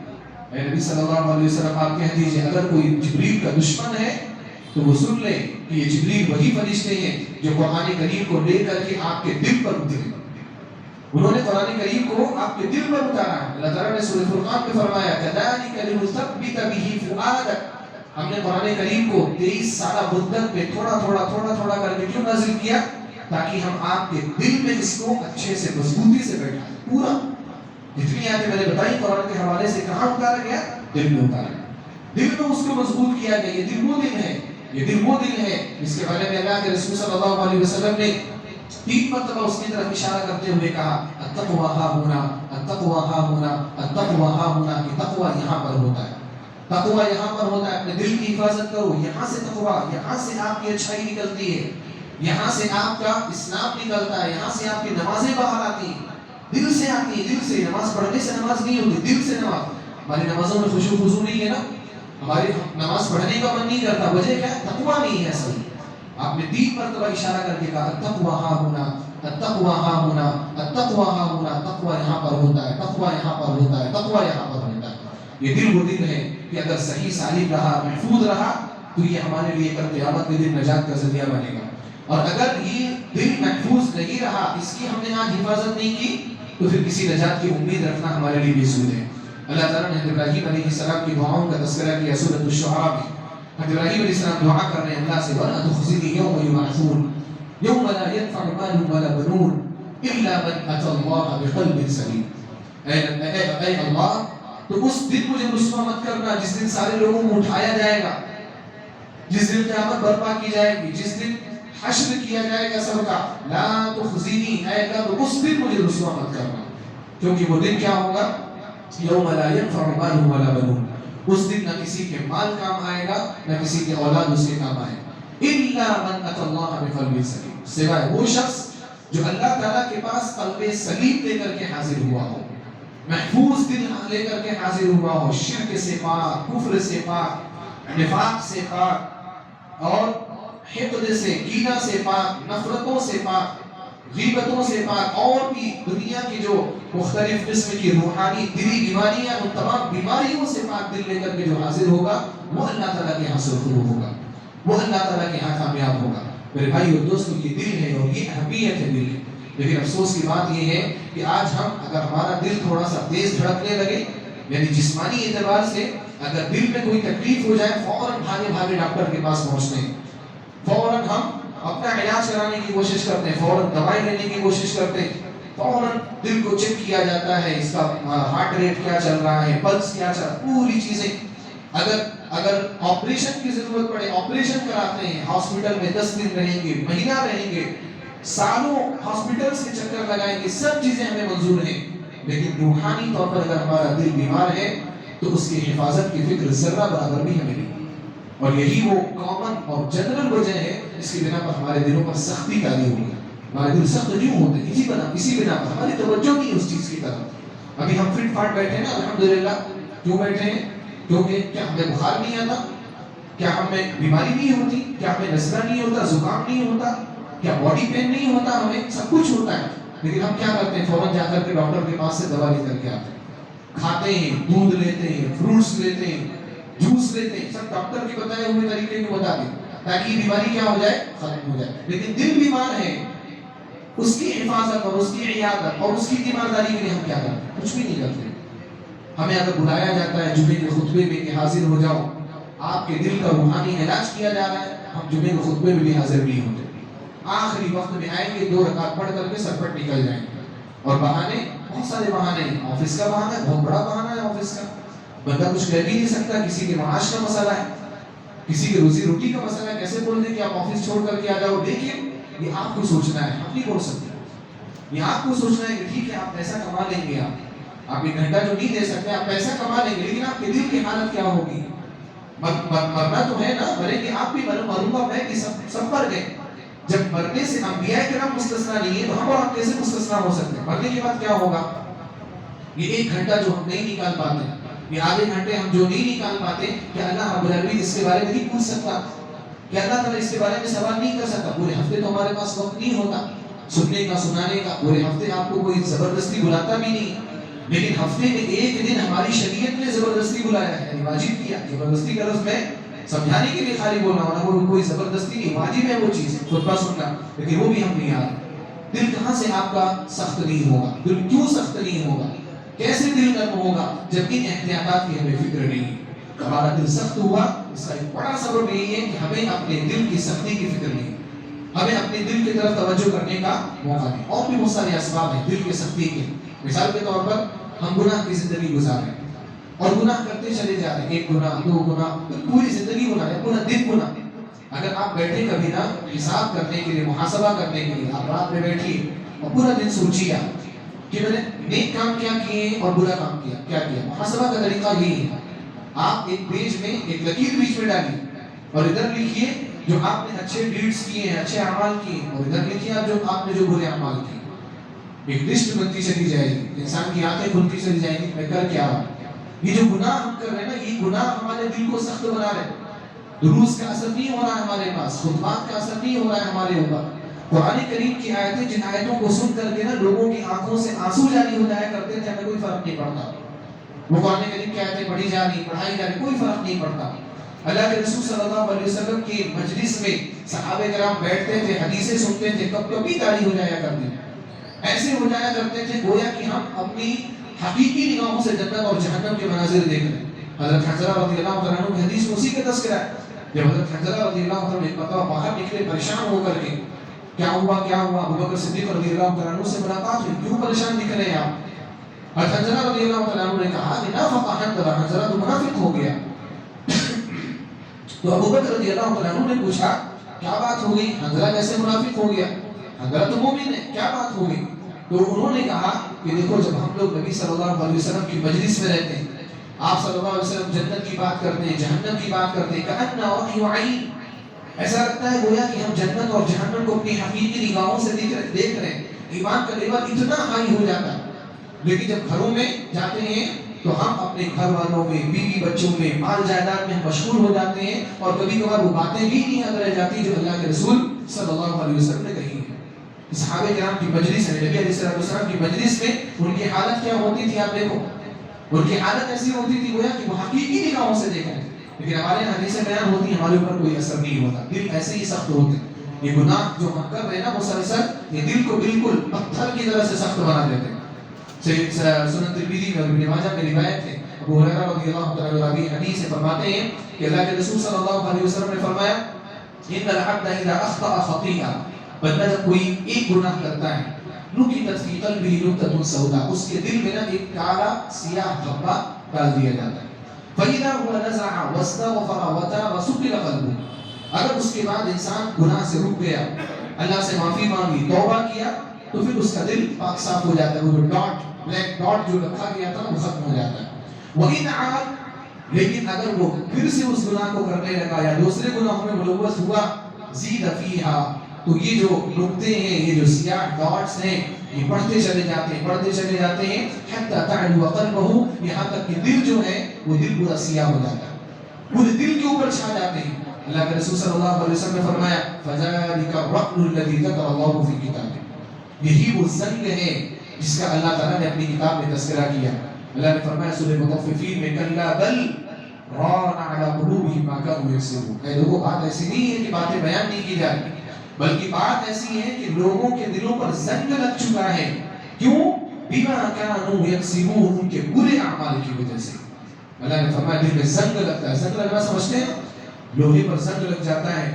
S2: اے نبی صلی اللہ علیہ وسلم آپ کہہ دیجئے اگر کوئی جبریل کا دشمن ہے تو وہ سن لے کہ یہ جبریل وہی فرشتے ہیں جو قرآن کریم کو لے کر کے آپ کے دل پر اترے، انہوں نے قرآن کریم کو آپ کے دل پر اتارا ہے۔ اللہ تعالیٰ نے سورۃ فرقان میں فرمایا كذلك لنثبت به فؤادك، ہم نے قرآن کریم کو 23 سالہ مدت میں تھوڑا کر کے کیوں نازل کیا؟ تاکہ ہم آپ کے دل میں اس کو اچھے سے مضبوطی سے بیٹھائیں، پورا جتنی آیتیں میں نے بتائی قرآن کے حوالے سے کہاں اتارا گیا؟ دل میں اتارا گیا، دل میں اس کو مضبوط کیا گیا. یہ دل وہ دل ہے، یہ دل وہ دل ہے جس کے بارے میں اللہ کے رسول صلی اللہ علیہ وسلم نے 3 مرتبہ اس کی طرف اشارہ کرتے ہوئے کہا التقوی ہا ہونا، التقوی ہا ہونا، التقوی ہا ہونا، کہ تقوی یہاں پر ہوتا ہے، تقوی یہاں پر ہوتا ہے. اپنے دل کی حفاظت کرو، یہاں سے تقوی، یہاں سے آپ کی اچھائی نکلتی ہے، یہاں سے آپ کا اسلام نکلتا ہے، یہاں سے آپ کی نمازیں باہر آتی ہیں، دل سے آتی ہیں. دل سے نماز پڑھنے سے نماز نہیں ہوتی، دل سے نماز. ہماری نمازوں میں خشوع خضوع نہیں ہے نا، ہماری نماز پڑھنے کا من نہیں کرتا، وجہ کیا ہے؟ تقوی نہیں ہے اصل. آپ نے 3 مرتبہ اشارہ کر کے کہا التقوی ہا ہونا، التقوی ہا ہونا، التقوی ہا ہونا. تقوی یہاں پر ہوتا ہے، تقوی یہاں پر ہوتا ہے، تقوی یہاں پر ہوتا ہے. یہ دل وہ دل ہے کہ اگر صحیح سالم رہا، محفوظ رہا تو یہ ہمارے لیے کل قیامت کے دن نجات کا ذریعہ بنے گا. اور اگر یہ دل محفوظ نہیں رہا، اس کی ہم نے آج حفاظت نہیں کی، تو پھر کسی نجات کی امید رکھنا ہمارے لیے بیسود ہے. اللہ تعالیٰ نے حضرت ابراہیم علیہ السلام کی دعاؤں کا تذکرہ کیا سورۃ الشعراء میں. حضرت ابراہیم علیہ السلام دعا کر رہے ہیں اللہ سے وَلَا تُخْزِنِي يَوْمَ يُبْعَثُونَ يَوْمَ لَا يَنفَعُ مَالٌ وَلَا بَنُونَ إِلَّا مَنْ أَتَى اللَّهَ بِقَلْبٍ سَلِيمٍ. اے اللہ تو اس دن مجھے رسوا مت کرنا جس دن سارے لوگوں کو اٹھایا جائے گا، جس دن قیامت برپا کی جائے گی، جس دن حشر کیا جائے گا سب کا. لا تخزنی، اے اللہ تو اس دن مجھے رسوا مت کرنا، کیونکہ وہ دن کیا ہوگا؟ یوم لا ينفع مال ولا بنون. اس دن نہ کسی کے مال کام آئے گا، نہ کسی کے اولاد اس کے کام آئے گا. الا من اتى الله بقلب سلیم، سوائے وہ شخص جو اللہ تعالیٰ کے پاس قلب سلیم لے کر کے حاضر ہوا ہو، محفوظ دل لے کر کے حاضر ہوا ہو، شرک سے پاک، کفر سے پاک، نفاق سے پاک، اور حقد سے، کینہ سے پاک، نفرتوں سے پاک، غیبتوں سے پاک، اور بھی دنیا کی جو مختلف قسم کی روحانی دلی بیماریاں، ان تمام بیماریوں سے پاک دل لے کر کے جو حاضر ہوگا وہ اللہ تعالیٰ کے یہاں سرخرو ہوگا، وہ اللہ تعالیٰ کے یہاں کامیاب ہوگا. میرے بھائی اور دوستوں، یہ دل ہے اور یہ اہمیت ہے دل. لیکن افسوس کی بات یہ ہے کہ آج ہم اگر ہمارا دل تھوڑا سا تیز دھڑکنے لگے، یعنی جسمانی اعتبار سے اگر دل میں کوئی تکلیف ہو جائے، فوراً بھاگے بھاگے ڈاکٹر کے پاس پہنچتے ہیں، فوراً ہم اپنا علاج کرانے کی کوشش کرتے ہیں، فوراً دوائی لینے کی کوشش کرتے ہیں، فوراً دل کو چیک کیا جاتا ہے، اس کا ہارٹ ریٹ کیا چل رہا ہے، پلس کیا چل رہا ہے، پوری چیزیں. اگر آپریشن کی ضرورت پڑے آپریشن کراتے ہیں، ہاسپٹل میں 10 دن رہیں گے، مہینہ رہیں گے، سالوں ہاسپٹلز کے چکر لگائیں گے، سب چیزیں ہمیں منظور ہیں. لیکن روحانی طور پر اگر ہمارا دل بیمار ہے تو اس کی حفاظت کی فکر ذرہ برابر بھی ہمیں نہیں. اور یہی وہ کامن اور جنرل وجہ ہے جس کی بنا پر ہمارے دلوں پر سختی پیدا ہوئی ہے. ہمارے دل سخت کیوں ہوتے ہیں؟ اسی بنا پر ہماری توجہ نہیں اس چیز کی طرف. ابھی ہم فٹ فاٹ بیٹھے ہیں نا الحمدللہ. کیوں بیٹھے ہیں؟ کیونکہ کیا ہمیں بخار نہیں آتا؟ کیا ہمیں بیماری نہیں ہوتی؟ کیا ہمیں نزلہ نہیں ہوتا؟ زکام نہیں ہوتا؟ کیا باڈی پین نہیں ہوتا؟ ہمیں سب کچھ ہوتا ہے. لیکن ہم کیا کرتے ہیں؟ فوراً جا کر کے ڈاکٹر کے پاس سے دوا لے کر کے آتے ہیں، کھاتے ہیں، دودھ لیتے ہیں، فروٹس لیتے ہیں، جوس لیتے ہیں، سب ڈاکٹر کے بتائے ہوئے طریقے کے مطابق، تاکہ یہ بیماری کیا ہو جائے؟ ختم ہو جائے. لیکن دل بیمار ہے، اس کی حفاظت اور اس کی عیادت اور اس کی تیمارداری کے لیے ہم کیا کرتے ہیں؟ کچھ بھی نہیں کرتے. ہمیں اگر بلایا جاتا ہے جمعے کے خطبے میں کہ حاضر ہو جاؤ، آپ کے دل کا روحانی علاج کیا جا رہا ہے، ہم جمعے کے خطبے میں بھی حاضر نہیں ہوتے. آخری وقت میں آئیں گے، 2 رکعت پڑھ کر کے سرپٹ نکل جائیں گے. اور بہانے، بہت سارے بہانے ہیں. آفس کا بہانہ ہے، بہت بڑا بہانہ ہے آفس کا. بندہ کچھ کہہ بھی نہیں سکتا، کسی کے معاش کا مسئلہ ہے، کسی کی روزی روٹی کا مسئلہ ہے، کیسے بول دیں کہ آپ آفس چھوڑ کر کے آ جاؤ. لیکن یہ آپ کو سوچنا ہے، ہم نہیں بول سکتے. یہ آپ کو سوچنا ہے کہ ٹھیک ہے آپ پیسہ کما لیں گے، آپ 1 گھنٹہ جو نہیں دے سکتے آپ پیسہ کما لیں گے، لیکن آپ کے دل کی حالت کیا ہوگی؟ مرنا تو ہے نا، مریں گے، آپ بھی مروں گا میں بھی، سب مر گئے. جب مرنے سے انبیاء کرام مستثنا نہیں ہے تو ہم اور آپ کیسے مستثنا ہو سکتے ہیں؟ مرنے کے بعد کیا ہوگا؟ یہ 1 گھنٹہ جو ہم نہیں نکال پاتے، یہ آدھے گھنٹے ہم جو نہیں نکال پاتے، کیا اللہ رب العالمین اس کے بارے میں نہیں پوچھ سکتا؟ کیا اللہ تعالیٰ اس کے بارے میں سوال نہیں کر سکتا؟ پورے ہفتے تو ہمارے پاس وقت نہیں ہوتا سننے کا، سنانے کا. پورے ہفتے آپ کو کوئی زبردستی بلاتا بھی نہیں، لیکن ہفتے میں 1 دن ہماری شریعت نے زبردستی بلایا ہے، واجب کیا. زبردستی کا لفظ میں سمجھانے کے لیے خالی بولنا ہونا، کوئی زبردستی نہیں، واجب ہے وہ چیز، خطبہ سننا. لیکن وہ بھی ہم نہیں آتے. دل کہاں سے آپ کا سخت نہیں ہوگا؟ دل کیوں سخت نہیں ہوگا؟ کیسے دل نرم ہوگا جب ان احتیاطات کی ہمیں فکر نہیں؟ ہمارا دل سخت ہوا، اس کا ایک بڑا سبب یہی ہے کہ ہمیں اپنے دل کی سختی کی فکر نہیں، ہمیں اپنے دل کی طرف توجہ کرنے کا موقع نہیں. اور بھی بہت سارے اسباب ہیں دل کی سختی کے. مثال کے طور پر ہم گناہ کی زندگی گزار رہے ہیں اور گناہ کرتے چلے جا رہے ہیں، ایک گناہ، دو گناہ، پوری زندگی گناہ ہے، پورا دن گناہ۔ اگر آپ بیٹھے کبھی نا حساب کرنے کے لیے، محاسبہ کرنے کے لیے، آپ رات میں بیٹھیے اور پورا دن سوچیے کہ میں نے نیک کام کیا کیے اور برا کام کیا کیا۔ محاسبہ کا طریقہ یہی ہے، آپ ایک پیج میں ایک لکیر بیچ میں ڈالیے اور ادھر لکھیے جو آپ نے اچھے ڈیڈز کیے ہیں، اچھے اعمال کیے، اور ادھر لکھیے آپ نے جو برے اعمال کیے۔ ایک لسٹ بنتی چلی جائے گی، انسان کی آنکھیں کھلتی چلی جائیں گی، میں کر کیا رہا ہوں۔ یہ جو گناہ ہم کر رہے ہیں نا، یہ گناہ ہمارے دل کو سخت بنا رہے ہیں۔ دروس کا اثر نہیں ہو رہا ہے ہمارے پاس، خطبات کا اثر نہیں ہو رہا ہے ہمارے اوپر۔ قرآن کریم کی آیتیں، جن آیتوں کو سن کر کے نا لوگوں کی آنکھوں سے آنسو جاری ہو جایا کرتے تھے، ہمیں کوئی فرق نہیں پڑتا۔ وہ قرآن کریم کی آیتیں پڑھی جا رہی، پڑھائی جا رہی، کوئی فرق نہیں پڑتا۔ اللہ کے رسول صلی اللہ علیہ وسلم کی مجلس میں صحابہ کرام بیٹھتے تھے، حدیثیں سنتے تھے، کب کبھی تاری ہو جایا کرتے تھے، ایسے ہو جایا کرتے تھے گویا کہ ہم اپنی حقیقی نگاہوں سے جنت اور جہنم کے مناظر دیکھ رہے ہیں۔ حضرت حنظلہ رضی اللہ تعالیٰ عنہ کی حدیث اسی کا تذکرہ ہے، جب حضرت حنظلہ رضی اللہ تعالیٰ عنہ ایک مرتبہ باہر نکلے پریشان ہو کر کے، کیا ہوا کیا ہوا؟ ابو بکر صدیق رضی اللہ تعالیٰ عنہ سے ملاقات ہوئی، کیوں پریشان دکھ رہے ہیں آپ؟ حضرت حنظلہ رضی اللہ تعالیٰ عنہ نے کہا نافق حنظلہ، حنظلہ تو منافق ہو گیا۔ تو ابو بکر رضی اللہ تعالیٰ عنہ نے پوچھا کیا بات ہو گئی؟ حنظلہ کیسے منافق ہو گیا؟ حنظلہ تو مومن ہے، کیا بات ہو گئی؟ تو انہوں نے کہا کہ دیکھو، جب ہم لوگ نبی صلی اللہ علیہ وسلم کی مجلس میں رہتے ہیں، آپ صلی اللہ علیہ وسلم جنت کی بات کرتے ہیں، جہنم کی بات کرتے ہیں، کأن وحی وعین، ایسا لگتا ہے گویا کہ ہم جنت اور جہنم کو اپنی حقیقی نگاہوں سے دیکھ رہے ہیں۔ ایمان کا لیول اتنا ہائی ہو جاتا ہے، لیکن جب گھروں میں جاتے ہیں تو ہم اپنے گھر والوں میں، بیوی بچوں میں، مال جائیداد میں مشغول ہو جاتے ہیں، اور کبھی کبھار وہ باتیں بھی نہیں یاد رہ جاتی جو اللہ کے رسول صلی اللہ علیہ وسلم نے کہی ہے۔ صحابہ کرام کی مجلس ہے، نبی علیہ السلام کی مجلس میں ان کی حالت کیا ہوتی تھی؟ آپ دیکھو، ان کی حالت ایسی ہوتی تھی گویا کہ وہ حقیقی نگاہوں سے دیکھ رہے ہیں، لیکن ہمارے حدیثیں بیان ہوتی ہیں، ہمارے اوپر کوئی اثر نہیں ہوتا، دل ایسے ہی سخت ہوتے ہیں۔ یہ گناہ جو ہم کر رہے ہیں نا مسلسل، یہ دل کو بالکل پتھر کی طرح سے سخت بنا دیتے ہیں۔ سنن ترمذی میں، ابن ماجہ میں روایت ہے، ابو ہریرہ رضی اللہ تعالی عنہ حدیث سے فرماتے ہیں کہ اللہ کے رسول صلی اللہ علیہ وسلم نے فرمایا ان العبد اذا اخطأ خطیئہ، بندہ جب کوئی ایک گناہ کرتا ہے، نکتت فی قلبہ نکتۃ سوداء، اس کے دل میں نا ایک کالا سیاہ دھبا ڈال دیا جاتا ہے، فإذا هو نزع واستغفر وتاب سُقِلَ قلبه، اگر اس کے بعد انسان گناہ سے رک گیا، اللہ سے معافی مانگی، توبہ کیا، تو پھر اس کا دل پاک صاف ہو جاتا ہے، وہ جو ڈاٹ، بلیک ڈاٹ جو رکھا گیا تھا وہ ختم ہو جاتا ہے۔ وَإِنْ عَادَ، لیکن اگر وہ پھر سے اس گناہ کو کرنے لگا یا دوسرے گناہوں میں ملوث ہوا، زِيدَ فِيهَا، تو یہ جو نقطے ہیں، یہ جو سیاہ ڈاٹس ہیں، یہ بڑھتے چلے جاتے ہیں، بڑھتے چلے جاتے ہیں، حَتَّى تَعْلُوَ قَلْبَهُ، یہاں تک کہ دل جو ہے وہ دل پورا سیاہ ہو جاتا ہے، پورے دل کے اوپر چھا جاتے ہیں۔ اللہ کے رسول صلی اللہ علیہ وسلم نے فرمایا فَذَلِكَ الرَّأْنُ الَّذِي ذَكَرَ اللَّهُ فِي كِتَابِهِ، یہی وہ زنگ ہے جس کا اللہ تعالیٰ نے اپنی کتاب میں تذکرہ کیا۔ اللہ نے فرمایا سورہ مطففین میں کَلَّا بَلْ رَانَ عَلَىٰ قُلُوبِهِم مَا كَانُوا يَكْسِبُونَ، اے لوگوں، بات ایسی نہیں ہے کہ باتیں بیان نہیں کی جائیں، بلکہ بات ایسی ہے کہ لوگوں کے دلوں پر زنگ لگ چکا ہے۔ کیوں؟ بِمَا كَانُوا يَكْسِبُونَ، ان کے برے اعمال کی وجہ سے۔ اللہ نے فرمایا دل میں زنگ لگتا ہے، زنگ لگنا سمجھتے ہیں؟ لوہے پر زنگ لگ جاتا ہے،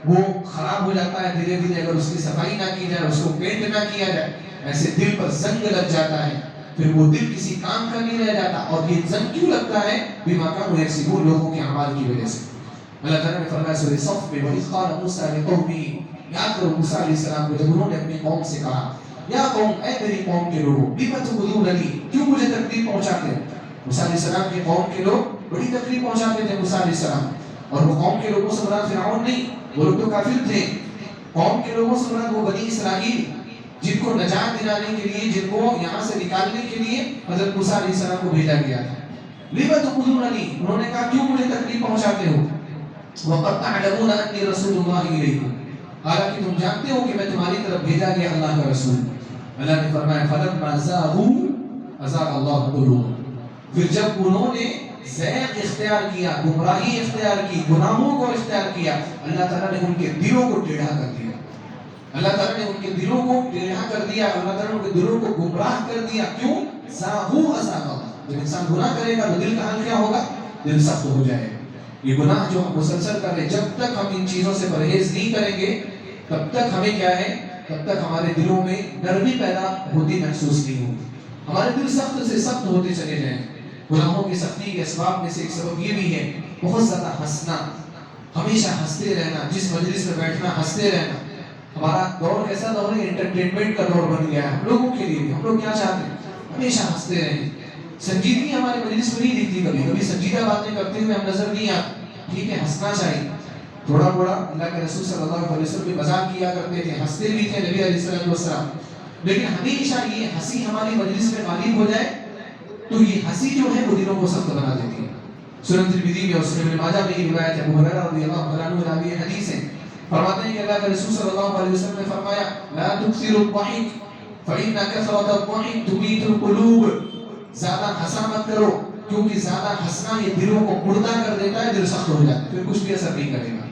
S2: وہ خراب ہو جاتا ہے دھیرے دھیرے، اگر اس کی صفائی نہ کی جائے، اس کو پینٹ نہ کیا جائے، ایسے دل پر زنگ لگ جاتا ہے، پھر وہ دل کسی کام کا نہیں رہ جاتا۔ اور یہ زنگ کیوں لگتا ہے؟ بِمَا كَانُوا يَكْسِبُونَ، لوگوں کے اعمال کی وجہ سے۔ اللہ تعالیٰ نے فرمایا سورہ صف میں وَإِذْ قَالَ مُوسَىٰ لِقَوْمِهِ، یاد کرو موسیٰ علیہ السلام کو جب انہوں نے اپنی قوم سے کہا یا قوم، اے میری قوم کے لوگوں، لِمَ تُؤْذُونَنِي، کیوں مجھے تکلیف پہنچاتے ہیں؟ موسیٰ علیہ السلام کی قوم کے لوگ بڑی تکلیف پہنچاتے تھے موسیٰ علیہ السلام، اور وہ قوم کے لوگوں سے مراد فرعون نہیں، وہ لوگ تو کافر تھے، قوم کے لوگوں سے مراد وہ بنی اسرائیل جن کو نجات دلانے کے لیے، جن کو یہاں سے نکالنے کے لیے حضرت موسیٰ علیہ السلام کو بھیجا گیا تھا۔ لِمَ تُؤْذُونَنِي، انہوں نے کہا کیوں مجھے تکلیف پہنچاتے ہو؟ وَقَدْ تَعْلَمُونَ أَنِّي رَسُولُ اللَّهِ إِلَيْكُمْ، حالانکہ تم جانتے ہو کہ میں تمہاری طرف بھیجا گیا اللہ کا رسول۔ اللہ نے فرمایا فَلَمَّا زَاغُوا أَزَاغَ اللَّهُ قُلُوبَهُمْ، پھر جب انہوں نے زیغ اختیار کیا، گمراہی اختیار کی، گناہوں کو اختیار کیا، اللہ تعالیٰ نے ان کے دلوں کو ٹیڑھا کر دیا، اللہ تعالیٰ نے ان کے دلوں کو ٹیڑھا کر دیا، اللہ تعالیٰ نے ان کے دلوں کو گمراہ کر دیا۔ کیوں؟ زَاغُوا أَزَاغَ اللَّهُ، جب انسان گناہ کرے گا تو دل کا حال کیا ہوگا؟ دل سخت ہو جائے گا۔ یہ گناہ جو ہم مسلسل کر رہے ہیں، جب تک ہم ان چیزوں سے پرہیز نہیں کریں گے تب تک ہمیں کیا ہے، تب تک ہمارے دلوں میں نرمی پیدا ہوتی محسوس نہیں ہوگی۔ ہمارے دل سخت سے سخت ہوتے چلے جائیں. گناہوں کی سختی کے اسباب میں سے ایک سبب یہ بھی ہے بہت زیادہ ہنسنا، ہمیشہ ہنستے رہنا، جس مجلس میں بیٹھنا ہنستے رہنا. ہمارا دور ایسا دور ہے، انٹرٹینمنٹ کا دور بن گیا ہے ہم لوگوں کے لیے. ہم لوگ کیا چاہتے ہیں؟ ہمیشہ ہنستے رہیں. سنجیدگی ہمارے مجلس میں نہیں دکھتی، کبھی کبھی سنجیدہ باتیں کرتے ہوئے ہم نظر نہیں آتے. ٹھیک ہے، ہنسنا چاہیے تھوڑا بڑا. اللہ کے رسول صلی اللہ علیہ وسلم بھی مذاق کیا کرتے تھے، ہنستے بھی تھے نبی علیہ السلام. لیکن ہمیشہ یہ ہنسی ہماری مجلس میں غالب ہو جائے تو یہ ہنسی جو ہے وہ دلوں کو سخت بنا دیتی ہے. سنن ترمذی میں اور سنن ابن ماجہ میں یہ روایت ہے، ابو ہریرہ رضی اللہ عنہ عنہ راوی حدیث ہے، فرماتے ہیں کہ اللہ کے رسول صلی اللہ علیہ وسلم نے فرمایا لا تكثروا الضحك فإن كثرة الضحك تميت القلوب. زیادہ ہنسا مت کرو کیونکہ زیادہ ہنسنا یہ دلوں کو مردہ کر دیتا ہے، دل سخت ہو جاتا ہے، پھر کچھ بھی اثر نہیں کرے گا.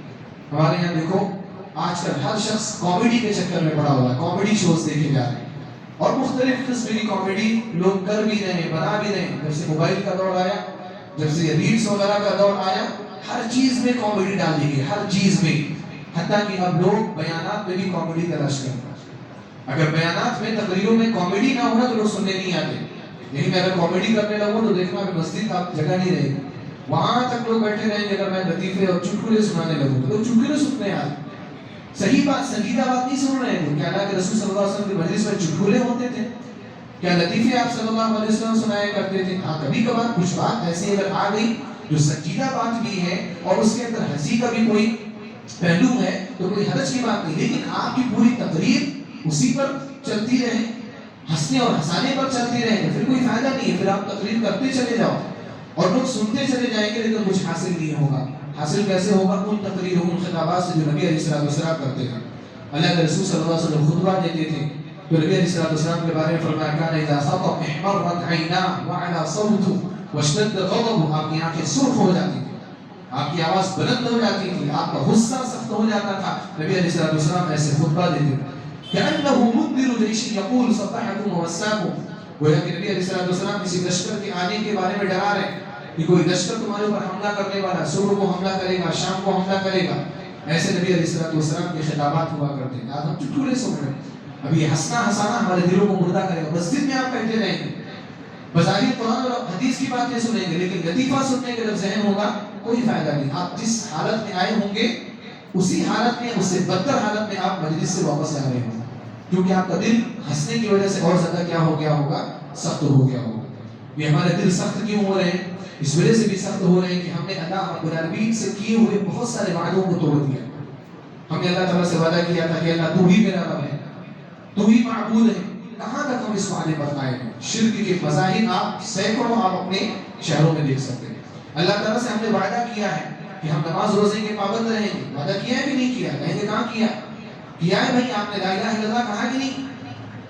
S2: ہمارے یہاں دیکھو آج کل ہر شخص کامیڈی کے چکر میں پڑا ہوا ہے، کامیڈی شوز دیکھے جا رہے ہیں اور مختلف قسم کی کامیڈی لوگ کر بھی رہے ہیں، بنا بھی رہے ہیں. جب سے موبائل کا دور آیا، جب سے ریلز وغیرہ کا دور آیا، ہر چیز میں کامیڈی ڈال دی گئی، ہر چیز میں. حتیٰ کہ اب لوگ بیانات میں بھی کامیڈی تلاش کرتے ہیں. اگر بیانات میں تقریروں میں کامیڈی نہ ہونا تو لوگ سننے نہیں آتے. لیکن میں اگر کامیڈی کرنے لگوں تو دیکھنا کہ مسجد کا جگہ نہیں رہے گی، وہاں تک لوگ بیٹھے رہیں گے. اگر میں لطیفے اور چٹکلے سنانے لگوں تو لوگ چٹکلے سنتے ہیں. صحیح بات، سنجیدہ بات نہیں سن رہے ہیں. کیا اللہ کے رسول صلی اللہ علیہ وسلم کی مجلس میں چٹکلے ہوتے تھے؟ کیا لطیفے آپ صلی اللہ علیہ وسلم سنایا کرتے تھے؟ ہاں، کبھی کبھار کچھ بات ایسی اگر آ گئی جو سنجیدہ بات بھی ہے اور اس کے اندر ہنسی کا بھی کوئی پہلو ہے تو کوئی حرج کی بات نہیں. لیکن آپ کی پوری تقریر اسی پر چلتی رہے، ہنسنے اور ہنسانے پر چلتی رہے، پھر کوئی فائدہ نہیں ہے. پھر آپ تقریر کرتے چلے جاؤ اور لوگ سنتے چلے جائیں گے لیکن کچھ حاصل نہیں ہوگا. حاصل کیسے ہوگا؟ ان تقریروں، ان خطابات سے جو نبی علیہ السلام کرتے تھے. اللہ کے رسول صلی اللہ علیہ وسلم خطبہ دیتے تھے تو نبی علیہ السلام کے بارے میں فرمایا کان اذا خطب احمرت عیناه وعلى صوته واشتد غضبه. آپ کی آنکھیں سرخ ہو جاتی تھی، آپ کی آواز بلند ہو جاتی تھی، آپ کا غصہ سخت ہو جاتا تھا. نبی علیہ السلام ایسے خطبہ دیتے تھے كأنه منذر جيش يقول صبحكم ومساكم. گویا کہ نبی علیہ السلام کسی لشکر کے آنے کے بارے میں ڈرا رہے کہ کوئی لشکر تمہارے اوپر حملہ کرنے والا، صبح کو حملہ کرے گا، شام کو حملہ کرے گا. ایسے نبی علیہ السلام کے خطابات ہوا کرتے ہیں. آج ہم چٹکلے سن رہے ہیں. اب یہ ہنسنا ہنسانا ہمارے دلوں کو مردہ کرے گا. مسجد میں آپ بیٹھے رہیں گے، بظاہر قرآن اور حدیث کی باتیں سنیں گے لیکن لطیفہ سننے کے جب ذہن ہوگا کوئی فائدہ نہیں. آپ جس حالت میں آئے ہوں گے اسی حالت میں، اس سے بدتر حالت میں آپ مجلس سے واپس آ رہے ہوں گے کیونکہ آپ کا دل ہنسنے کی وجہ سے اور زیادہ کیا ہو گیا ہوگا؟ سخت ہو گیا ہوگا. یہ ہمارے دل سخت کیوں ہو رہے ہیں؟ اس وجہ سے بھی سخت ہو رہے ہیں کہ ہم نے اللہ رب العالمین سے کیے ہوئے بہت سارے وعدوں کو توڑ دیا. ہم نے اللہ تعالیٰ سے وعدہ کیا تھا کہ اللہ تو ہی میرا رب ہے، تو ہی معبود ہے. کہاں تک ہم اس وعدے پر قائم ہیں؟ شرک کے مظاہر آپ سینکڑوں آپ اپنے شہروں میں دیکھ سکتے ہیں. اللہ تعالیٰ سے ہم نے وعدہ کیا ہے کہ ہم نماز روزے کے پابند رہیں گے. وعدہ کیا ہے کہ نہیں کیا؟ کہیں گے کہاں کیا؟ کیا ہے بھائی. آپ نے لا الہ الا اللہ کہا کہ نہیں؟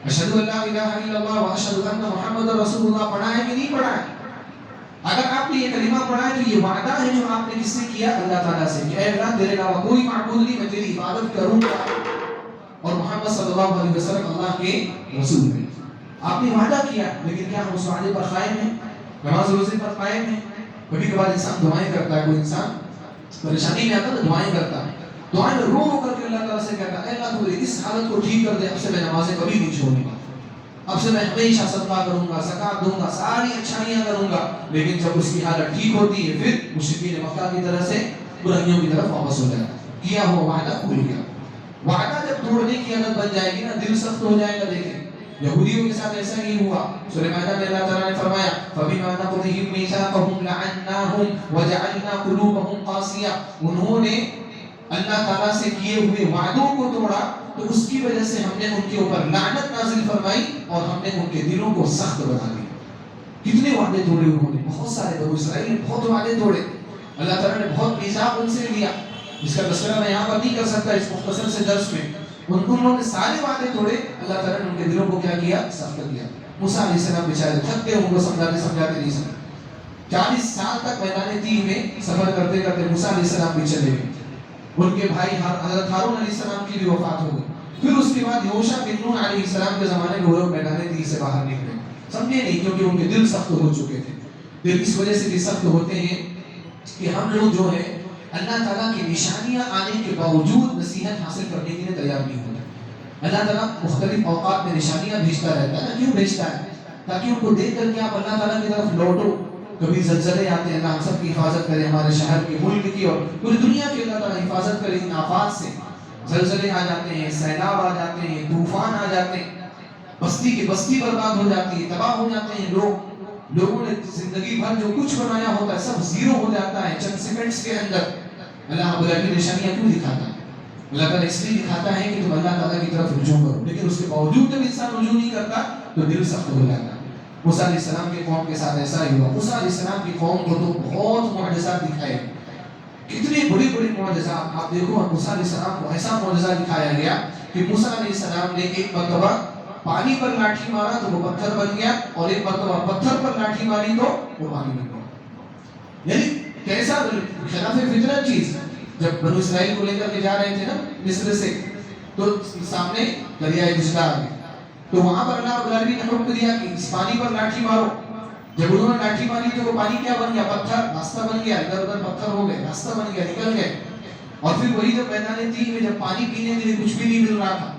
S2: اشہدو ان لا الہ الا اللہ واشہدو ان محمد رسول اللہ پڑھا ہے کہ نہیں پڑھا ہے؟ اگر آپ نے یہ کلمہ پڑھا ہے تو یہ وعدہ ہے جو آپ نے کس سے کیا؟ اللہ تعالیٰ سے کہ اے اللہ تیرے علاوہ کوئی معبود نہیں، میں تیری عبادت کروں گا اور محمد صلی اللہ علیہ وسلم اللہ کے رسول ہیں. آپ نے وعدہ کیا لیکن کیا ہم اس وعدے پر قائم ہیں؟ نماز روزے پر قائم ہیں؟ کبھی کبھار انسان دعائیں کرتا ہے، کوئی انسان پریشانی میں آتا ہے تو دعائیں کرتا ہے، دعائیں میں رو کر کے اللہ تعالیٰ سے کہتا ہے اے اللہ تو اس حالت کو ٹھیک کر دے، اب سے میں نمازیں کبھی نہیں چھوڑوں گا، اب سے میں ہمیشہ صدقہ کروں گا، زکات دوں گا، ساری اچھائیاں کروں گا. لیکن جب اس کی حالت ٹھیک ہوتی ہے پھر مشرکین مکہ کی طرح سے برائیوں کی طرف واپس ہو جاتا ہے. کیا ہوا وعدہ بھول گیا. وعدہ جب توڑنے کی عادت بن جائے گی نا، دل سخت ہو جائے گا. دیکھیں یہودیوں کے ساتھ ایسا ہی ہوا. سورہ مائدہ میں اللہ تعالیٰ نے فرمایا فَبِمَا نَقْضِهِمْ مِيثَاقَهُمْ لَعَنَّاهُمْ وَجَعَلْنَا قُلُوبَهُمْ قَاسِيَةً. انہوں نے اللہ تعالیٰ سے کیے ہوئے وعدوں کو توڑا تو اس کی وجہ سے ہم نے ان کے اوپر لعنت نازل فرمائی اور ہم نے ان کے دلوں کو سخت بنا دیا. کتنے وعدے توڑے انہوں نے؟ بہت سارے. بنو اسرائیل نے بہت وعدے توڑے. اللہ تعالیٰ نے بہت میثاق ان سے لیا، جس کا تذکرہ میں یہاں پر نہیں کر سکتا اس مختصر سے درس میں. انہوں نے سارے وعدے توڑے. اللہ تعالیٰ نے ان کے دلوں کو کیا کیا؟ سخت کیا. موسیٰ علیہ السلام بیچارے تھک گئے، ان کو سمجھاتے نہیں سمجھے. 40 سال تک میدان تیہ میں سفر کرتے کرتے موسیٰ علیہ السلام بھی چلے گئے. ان کے بھائی حضرت ہارون علیہ السلام کی بھی وفات ہو گئی. پھر اس کے بعد یوشع بن نون علیہ السلام کے زمانے میں وہ لوگ میدان تیہ سے باہر نکلے. سمجھے نہیں کیونکہ ان کے دل سخت ہو چکے تھے. دل اس وجہ سے بھی سخت ہوتے ہیں کہ ہم لوگ جو ہے اللہ تعالیٰ کی نشانیاں آنے کے باوجود نصیحت حاصل کرنے کے لیے تیار نہیں ہوتے. اللہ تعالیٰ مختلف اوقات میں نشانیاں بھیجتا رہتا ہے. کیوں بھیجتا ہے؟ تاکہ ان کو دیکھ کر کے آپ اللہ تعالیٰ کی طرف لوٹو. کبھی زلزلے آتے ہیں، اللہ ہم سب کی حفاظت کرے، ہمارے شہر کی، ملک کی اور پوری دنیا کی اللہ تعالیٰ حفاظت کرے ان آفات سے. زلزلے آ جاتے ہیں، سیلاب آ جاتے ہیں، طوفان آ جاتے ہیں، بستی کی بستی برباد ہو جاتی ہے، تباہ ہو جاتے ہیں لوگوں نے زندگی بھر جو کچھ بنایا ہوتا ہے سب زیرو ہو جاتا ہے چند سیکنڈز کے اندر. اللہ رب العالمین نشانیاں کیوں دکھاتا ہے؟ اللہ تعالیٰ اس لیے دکھاتا ہے کہ تم اللہ تعالیٰ کی طرف رجوع کرو. لیکن اس کے باوجود جب انسان رجوع نہیں کرتا تو دل سخت ہو جاتا ہے. موسیٰ علیہ السلام کی قوم کے ساتھ ایسا ہی ہوا. موسیٰ علیہ السلام کی قوم کو تو بہت معجزات دکھائے، کتنے بڑے بڑے معجزات. آپ دیکھو موسیٰ علیہ السلام کو ایسا معجزہ دکھایا گیا کہ موسیٰ علیہ السلام نے ایک مرتبہ پانی پر لاٹھی مارا تو وہ پتھر بن گیا، اور ایک مرتبہ پتھر پر لاٹھی ماری تو وہ پانی بن گیا. یعنی کیسا خلاف فطرت چیز. جب بنو اسرائیل کو لے کر کے جا رہے تھے نا مصر سے، تو سامنے دریائے دجلہ آ گیا، تو وہاں پر اللہ رب العالمین نے حکم دیا کہ اس پانی پر لاٹھی مارو. جب انہوں نے لاٹھی ماری تو وہ پانی کیا بن گیا؟ پتھر. راستہ بن گیا، ادھر ادھر پتھر ہو گئے، راستہ بن گیا، نکل گئے. اور پھر وہی جب میدان تین میں جب پانی پینے کے لیے کچھ بھی نہیں مل رہا تھا،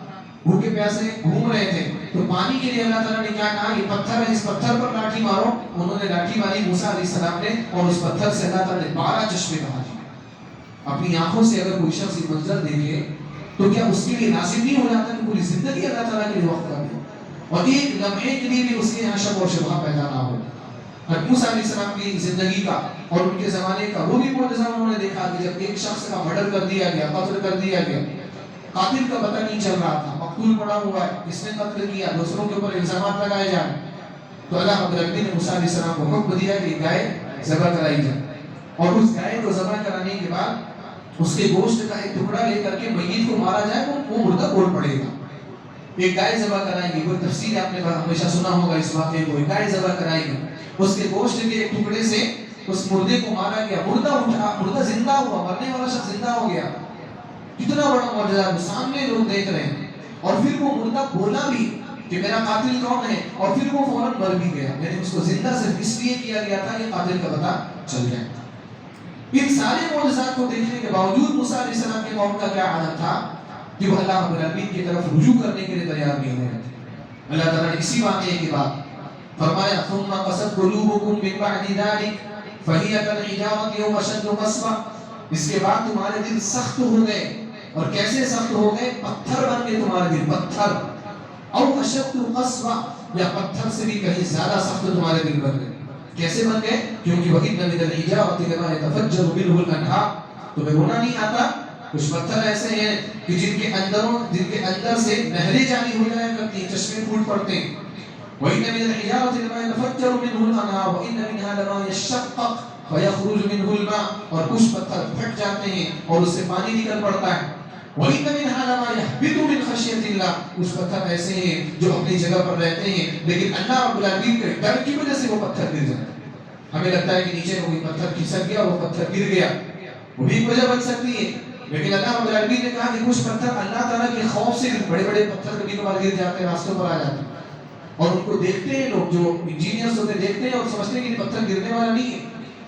S2: بھوکے پیاسے گھوم رہے تھے، تو پانی کے لیے اللہ تعالیٰ نے کیا کہا؟ یہ پتھر ہے، اس پتھر پر لاٹھی مارو. انہوں نے لاٹھی ماری موسیٰ علیہ السلام نے، اور اس پتھر سے اللہ تعالیٰ نے 12 چشمے بہا دیے. اپنی آنکھوں سے اگر کوئی شخص یہ منظر دیکھے تو کیا اس کے لیے ناصب نہیں ہو جاتا کہ پوری زندگی اللہ تعالیٰ کے لیے وقف کر دے اور ایک لمحے کے لیے بھی اس کے یہاں شک اور شبہ پیدا نہ ہو؟ موسیٰ علیہ السلام کی زندگی کا اور ان کے زمانے کا وہ بھی معجزہ انہوں نے دیکھا کہ جب ایک شخص کا مرڈر کر دیا گیا، قتل کر دیا گیا، قاتل کا پتہ نہیں چل رہا تھا، مقتول پڑا ہوا ہے، کس نے قتل کیا، دوسروں کے اوپر الزامات لگائے جائیں، تو اللہ رب العالمین نے موسیٰ علیہ السلام کو حکم دیا کہ گائے ذبح کرائی جائے. اور اس گائے کو ذبح کرانے کے بعد اس کے گوشت کا ایک ٹکڑا لے کر کے میت کو مارا جائے، وہ مردہ بول پڑے گا. ایک گائے ذبح کرائیں گے، کوئی تفصیل آپ نے ہمیشہ سنا ہوگا اس واقعے کو. ایک گائے ذبح کرائیں گے، اس کے گوشت کے ایک ٹکڑے سے اس مردے کو مارا گیا، مردہ اٹھا، مردہ زندہ ہوا، مرنے والا شخص زندہ ہو گیا. کتنا بڑا معجزہ، سامنے لوگ دیکھ رہے ہیں. اور پھر وہ مردہ بولا بھی کہ میرا قاتل کون ہے، اور پھر وہ فوراً مر بھی گیا. یعنی اس کو زندہ صرف اس لیے کیا گیا تھا کہ قاتل کا پتہ چل جائے. ان سارے معجزات کو دیکھنے کے باوجود موسیٰ علیہ السلام کے قوم کا کیا حالت تھا کہ وہ اللہ رب العالمین کی طرف رجوع کرنے کے لیے تیار نہیں ہوئے تھے. اللہ تعالیٰ نے اسی واقعے کے بعد فرمایا ثم قست قلوبكم من بعد ذلك فهي كالحجارة أو أشد قسوة. اس کے بعد تمہارے دل سخت ہو گئے. اور کیسے سخت ہو گئے؟ پتھر بن گئے تمہارے دل، پتھر. او اشد قسوة، یا پتھر سے بھی کہیں زیادہ سخت تمہارے دل بن گئے. کیسے بن گئے؟ کیونکہ وَإِنَّ مِنَ الْحِجَارَةِ لَمَا يَتَفَجَّرُ مِنْهُ الْأَنْهَارُ. تمہیں رونا نہیں آتا؟ کچھ پتھر ایسے ہیں کہ جن کے اندر سے نہریں جاری ہو جایا کرتی ہیں، چشمے پھوٹ پڑتے ہیں. وَإِنَّ مِنَ الْحِجَارَةِ لَمَا يَتَفَجَّرُ مِنْهُ الْأَنْهَارُ وَإِنَّ مِنْهَا لَمَا يَشَّقَّقُ فَيَخْرُجُ مِنْهُ الْمَاءُ. اور کچھ پتھر پھٹ جاتے ہیں اور اس سے پانی نکل پڑتا ہے. وَإِنَّ مِنْهَا لَمَا يَهْبِطُ مِنْ خَشْيَةِ اللَّهِ. کچھ پتھر ایسے ہیں جو اپنی جگہ پر رہتے ہیں لیکن اللہ رب العالمین کے ڈر کی وجہ سے وہ پتھر گر جاتے ہیں. ہمیں لگتا ہے کہ نیچے کوئی پتھر کھسک گیا، وہ پتھر گر گیا، وہ بھی ایک وجہ بن سکتی ہے. لیکن اللہ رب العالمین نے کہا کہ کچھ پتھر اللہ تعالیٰ کے خوف سے، بڑے بڑے پتھر کبھی کبھار گر جاتے ہیں، راستوں پر آ جاتے ہیں، اور ان کو دیکھتے ہیں لوگ جو انجینئرز ہوتے ہیں، دیکھتے ہیں اور سمجھتے ہیں کہ پتھر گرنے والا نہیں ہے،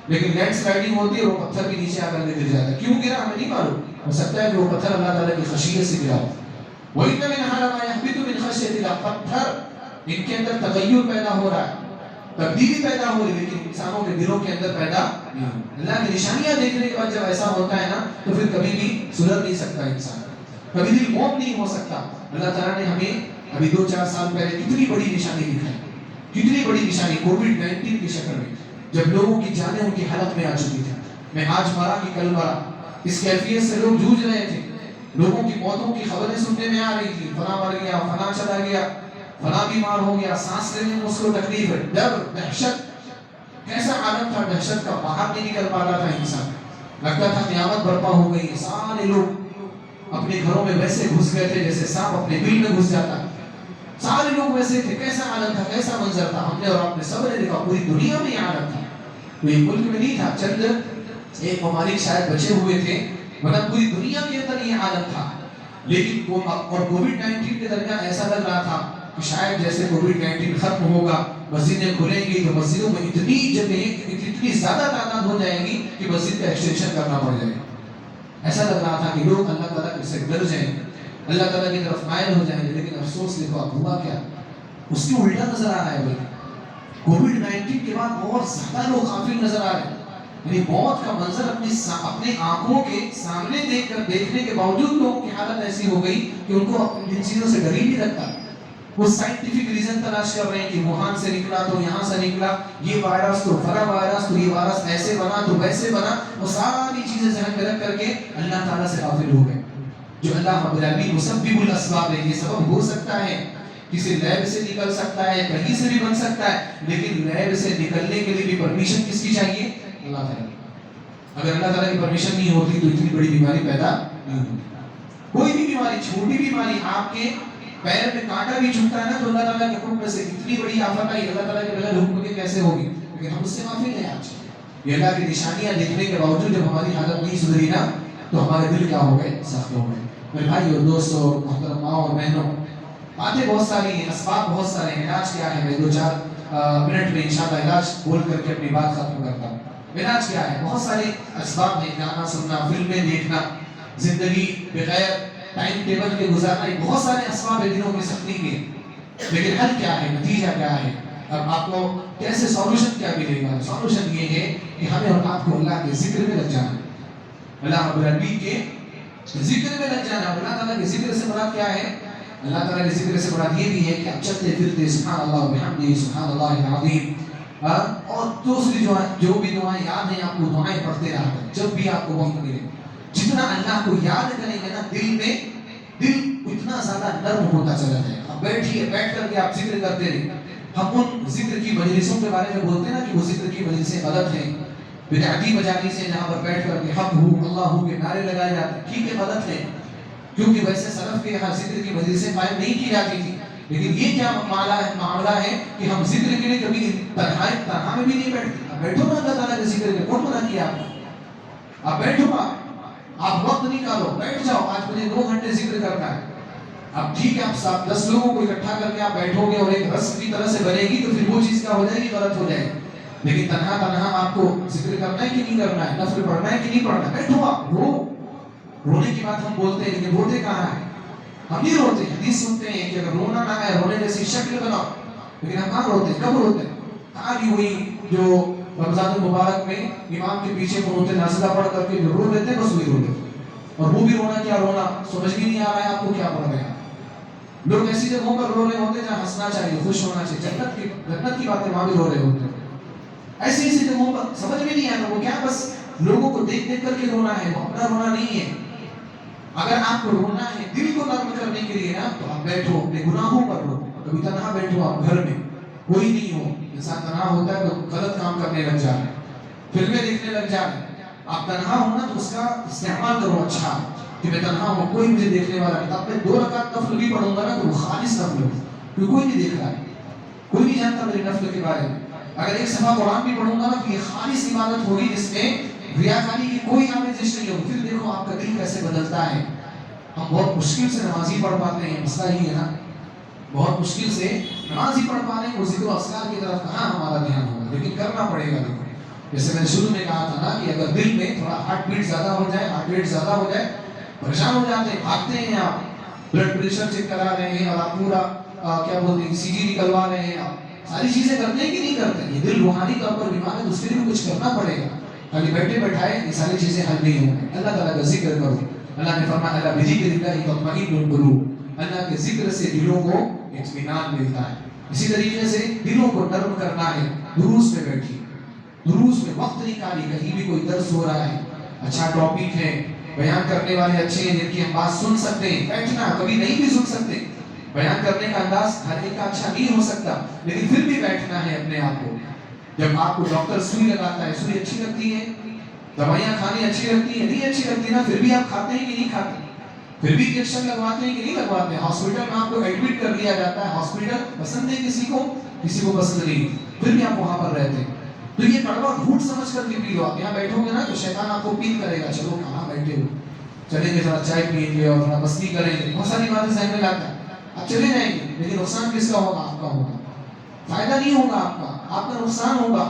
S2: لیکن لینڈ سلائڈنگ ہوتی ہے، وہ پتھر کے نیچے آ کر کے گر جاتا ہے. کیوں گرا ہمیں نہیں معلوم، ہو سکتا ہے کہ وہ پتھر اللہ تعالیٰ کی خشیت سے گرا ہو. وَإِنَّ مِنْهَا لَمَا يَهْبِطُ مِنْ خَشْيَةِ اللَّهِ. پتھر ان کے اندر تغیر پیدا ہو رہا ہے، تبدیلی پیدا ہو رہی ہے، لیکن انسانوں کے دلوں کے اندر پیدا نہیں ہو. اللہ کی نشانیاں دیکھنے کے بعد جب ایسا ہوتا ہے نا تو پھر کبھی بھی سدھر نہیں سکتا انسان، کبھی دل موم نہیں ہو سکتا. اللہ تعالیٰ نے ہمیں ابھی 2-4 سال پہلے کتنی بڑی نشانی دکھائی، کتنی بڑی نشانی کووڈ-19 کی شکل میں، جب لوگوں کی جانیں ان کی حالت میں آ چکی تھی. میں آج مرا کہ کل مرا، اس کیفیت سے لوگ جوجھ رہے تھے. لوگوں کی موتوں کی خبریں سننے میں آ رہی تھی، فلاں مر گیا، فلاں چلا گیا، فلاں بیمار ہو گیا، سانس لینے میں اس کو تکلیف ہے، ڈر، دہشت. کیسا عالم تھا دہشت کا، باہر نہیں نکل پاتا تھا انسان، لگتا تھا قیامت برپا ہو گئی. سارے لوگ اپنے گھروں میں ویسے گھس گئے تھے جیسے سانپ اپنے بل میں گھس جاتا. سارے لوگ ویسے تھے. کیسا عالم تھا، کیسا منظر تھا. ہم نے اور آپ نے سب نے دیکھا، پوری دنیا میں یہ عالم تھا. کوئی ملک میں نہیں تھا، چند ایک ممالک شاید بچے ہوئے تھے، ورنہ پوری دنیا کے اندر یہ عالم تھا. لیکن اور کووڈ-19 کے درمیان ایسا لگ رہا تھا کہ شاید جیسے کووڈ-19 ختم ہوگا، مسجدیں کھلیں گی تو مسجدوں میں اتنی جگہیں، اتنی زیادہ تعداد ہو جائے گی کہ مسجد کا ایکسٹینشن کرنا پڑ جائے گا. ایسا لگ رہا تھا کہ لوگ اللہ تعالیٰ سے ڈر جائیں، اللہ تعالیٰ کی طرف مائل ہو جائیں. لیکن افسوس دیکھو اب ہوا کیا، اس کی الٹا نظر آ رہا ہے. بلکہ کووڈ-19 کے بعد بہت زیادہ لوگ غافل نظر آ رہے ہیں. یعنی موت کا منظر اپنے آنکھوں کے سامنے دیکھنے کے باوجود لوگوں کی حالت ایسی ہو گئی کہ ان کو ان چیزوں سے ڈر ہی نہیں لگتا. وہ سائنٹیفک ریزن تلاش کر رہے ہیں کہ ووہان سے نکلا تو یہاں سے نکلا، یہ وائرس تو فلاں وائرس تو یہ وائرس ایسے بنا تو ویسے بنا. وہ ساری چیزیں ذہن میں رکھ کر کے اللہ تعالیٰ سے غافل ہو گئے. جو اللہ رب العالمین مسبب الاسباب ہے، یہ سبب ہو سکتا ہے، کسی لیب سے نکل سکتا ہے، کہیں سے بھی بن سکتا ہے، لیکن لیب سے نکلنے کے لیے بھی پرمیشن کس کی چاہیے؟ اللہ تعالیٰ. اگر اللہ تعالیٰ کی پرمیشن نہیں ہوتی تو اتنی بڑی بیماری پیدا نہیں ہوتی. کوئی بھی بیماری، چھوٹی بیماری، آپ کے پیر میں کانٹا بھی چھپتا ہے نا تو اللہ تعالیٰ کے حکم سے اتنی بڑی آفت آئی، اللہ تعالیٰ کے بغیر حکم کے کیسے ہوگی؟ لیکن ہم اس سے غافل ہیں. آج یہ اللہ کی نشانیاں دیکھنے کے باوجود جب ہماری حالت نہیں سدھری نا تو ہمارے دل کیا ہو گئے؟ سخت ہو گئے. میرے بھائی اور دوستوں، محترم ماں اور بہنوں، باتیں بہت ساری ہیں، اسباب بہت سارے ہیں. علاج کیا ہے؟ میں 2-4 منٹ میں انشاءاللہ علاج بول کر کے اپنی بات ختم کرتا ہوں. علاج کیا ہے؟ بہت سارے اسباب ہیں. گانا سننا، فلمیں دیکھنا، زندگی بغیر ٹائم ٹیبل کے گزارنا، بہت سارے اسباب ہیں دنوں کی سختی کے. لیکن حل کیا ہے؟ نتیجہ کیا ہے؟ اب آپ کو کیسے سولوشن کیا ملے گا؟ سولوشن یہ ہے کہ ہمیں اور آپ کو اللہ کے ذکر میں لگ جانا ہے. اللہ رب العالمین کے ذکر میں لگ جانا. اللہ تعالیٰ کے ذکر سے مراد کیا ہے؟ اللہ تعالیٰ کے ذکر سے مراد یہ بھی ہے کہ آپ چلتے پھرتے سبحان اللہ و بحمدہ سبحان اللہ العظیم، اور دوسری جو بھی دعائیں یاد ہیں آپ کو دعائیں پڑھتے رہا کریں جب بھی آپ کو وقت ملے. جتنا اللہ کو یاد کریں گے نا دل اتنا زیادہ نرم ہوتا چلا جائے گا. بیٹھ کر کے آپ ذکر کرتے رہیں. ہم ان ذکر کی مجلسوں کے بارے میں بولتے ہیں نا کہ وہ ذکر کی مجلسیں غلط ہیں، بدعتی مجالس ہیں جہاں پر بیٹھ کر کے حق ہو اللہ ہو کے نعرے لگائے جاتے ہیں. ٹھیک ہے، غلط ہے، کیونکہ ویسے سلف کے یہاں ذکر کی مجلسیں قائم نہیں کی جاتی تھی. لیکن یہ کیا معاملہ ہے کہ ہم ذکر کے لیے کبھی تنہا میں بھی نہیں بیٹھتے. اب بیٹھو نا اللہ تعالیٰ کے ذکر میں، کون منع کیا آپ بیٹھو گا، آپ وقت نکالو، بیٹھ جاؤ. آج مجھے 2 گھنٹے ذکر کرنا ہے. اب ٹھیک ہے، آپ 7-10 لوگوں کو اکٹھا کر کے آپ بیٹھو گے اور ایک رسم کی طرح سے بنے گی تو پھر وہ چیز کیا ہو جائے گی؟ غلط ہو جائے گی. لیکن تنہا آپ کو ذکر کرنا ہے کہ نہیں کرنا ہے، نفل پڑھنا ہے کہ نہیں پڑھنا ہے، بیٹھو آپ. رونے کی بات ہم بولتے ہیں لیکن روتے کہاں ہے؟ ہم نہیں روتے. حدیث سنتے ہیں کہ اگر رونا نہ ہے رونے جیسی شکل بناؤ، لیکن ہم کہاں روتے ہیں؟ کب روتے ہیں؟ خالی وہی جو رمضان المبارک میں امام کے پیچھے قنوت نازلہ پڑھ کر کے جو رو لیتے ہیں بس وہی رو لیتے. اور وہ بھی رونا کیا رونا سمجھ بھی نہیں آ رہا ہے آپ کو کیا پڑھ رہے ہیں. لوگ ایسی جگہوں پر رو رہے ہوتے ہیں جہاں ہنسنا چاہیے، خوش ہونا چاہیے، جنت کی باتیں وہاں بھی رو رہے ہوتے ہیں. ایسی جگہوں پر سمجھ میں نہیں آتا وہ کیا، بس لوگوں کو دیکھ کر کے رونا ہے، وہ اپنا رونا نہیں ہے. اگر آپ کو رونا ہے دل کو نرم کرنے کے لیے نا تو آپ بیٹھو، اپنے گناہوں پر رو. کبھی تنہا بیٹھو آپ گھر میں، کوئی نہیں ہو. انسان تنہا ہوتا ہے تو غلط کام کرنے لگ جا رہے ہیں، فلمیں دیکھنے لگ جا رہے ہیں. آپ تنہا ہو نا تو اس کا استعمال کرو اچھا کہ میں تنہا ہوں، کوئی مجھے دیکھنے والا نہیں. اب میں 2 رکعت نفل بھی پڑھوں گا نا تو وہ خالص نفل ہو، کیونکہ کوئی نہیں دیکھ رہا ہے، کوئی نہیں جانتا میرے نفل کے بارے میں. اگر 1 صفحہ قرآن بھی پڑھوں گا نا تو یہ خالص عبادت ہوگی جس میں ریاکاری کی کوئی آمیزش نہیں ہوگی. پھر دیکھو آپ کا دل کیسے بدلتا ہے. ہم بہت مشکل سے نمازی پڑھ پاتے ہیں، مسئلہ ہی ہے نا، بہت مشکل سے نمازی پڑھ پا رہے ہیں. وہ ذکر و اذکار کی طرف کہاں ہمارا دھیان ہوگا، لیکن کرنا پڑے گا. دیکھو جیسے میں نے شروع میں کہا تھا نا کہ اگر دل میں تھوڑا ہارٹ بیٹ زیادہ ہو جائے پریشان ہو جاتے ہیں، بھاگتے ہیں، آپ بلڈ پریشر چیک کرا رہے ہیں اور آپ پورا کیا بولتے ہیں سی جی نکلوا رہے ہیں، آپ ساری چیزیں کرتے ہیں کہ نہیں کرتے. یہ دل روحانی طور پر بیمار ہے تو اس کے لیے کچھ کرنا پڑے گا. خالی بیٹھے بیٹھائے یہ ساری چیزیں حل نہیں ہوں گی. اللہ تعالیٰ کا ذکر کرو. اللہ نے فرمایا اللہ بذکر اللہ تطمئن القلوب، اللہ کے ذکر سے دلوں کو اطمینان ملتا ہے. اسی طریقے سے دلوں کو نرم کرنا ہے. دروس میں بیٹھیے، دروس میں وقت نکالیے. کہیں بھی کوئی درس ہو رہا ہے، اچھا ٹاپک ہے، بیان کرنے والے اچھے ہیں جن کی ہم بات سن سکتے ہیں، بیٹھنا. کبھی نہیں بھی سن سکتے، بیان کرنے کا انداز ہر ایک کا اچھا نہیں ہو سکتا، لیکن پھر بھی بیٹھنا ہے اپنے آپ کو. جب آپ کو ڈاکٹر سوئی لگاتا ہے، سوئی اچھی لگتی ہے، دوائیاں کھانی اچھی لگتی ہیں، نہیں اچھی لگتی نا، پھر بھی آپ کھاتے ہیں کہ نہیں کھاتے، پھر بھی انجیکشن لگواتے ہیں کہ نہیں لگواتے ہیں. ہاسپٹل میں آپ کو ایڈمٹ کر لیا جاتا ہے، ہاسپٹل پسند ہے کسی کو پسند نہیں، پھر بھی آپ وہاں پر رہتے ہیں. تو یہ کڑوا گھونٹ سمجھ کر کے پی لو. آپ یہاں بیٹھو گے نا تو شیطان آپ کو اپیل کرے گا، چلو کہاں بیٹھے ہو، چلیں گے تھوڑا چائے پئیں گے اور تھوڑا مستی کریں گے، بہت ساری باتیں ذہن میں لاتا ہے. آپ چلے جائیں گے لیکن نقصان کس کا ہوگا؟ آپ کا ہوگا. فائدہ نہیں ہوگا آپ کا نقصان ہوگا.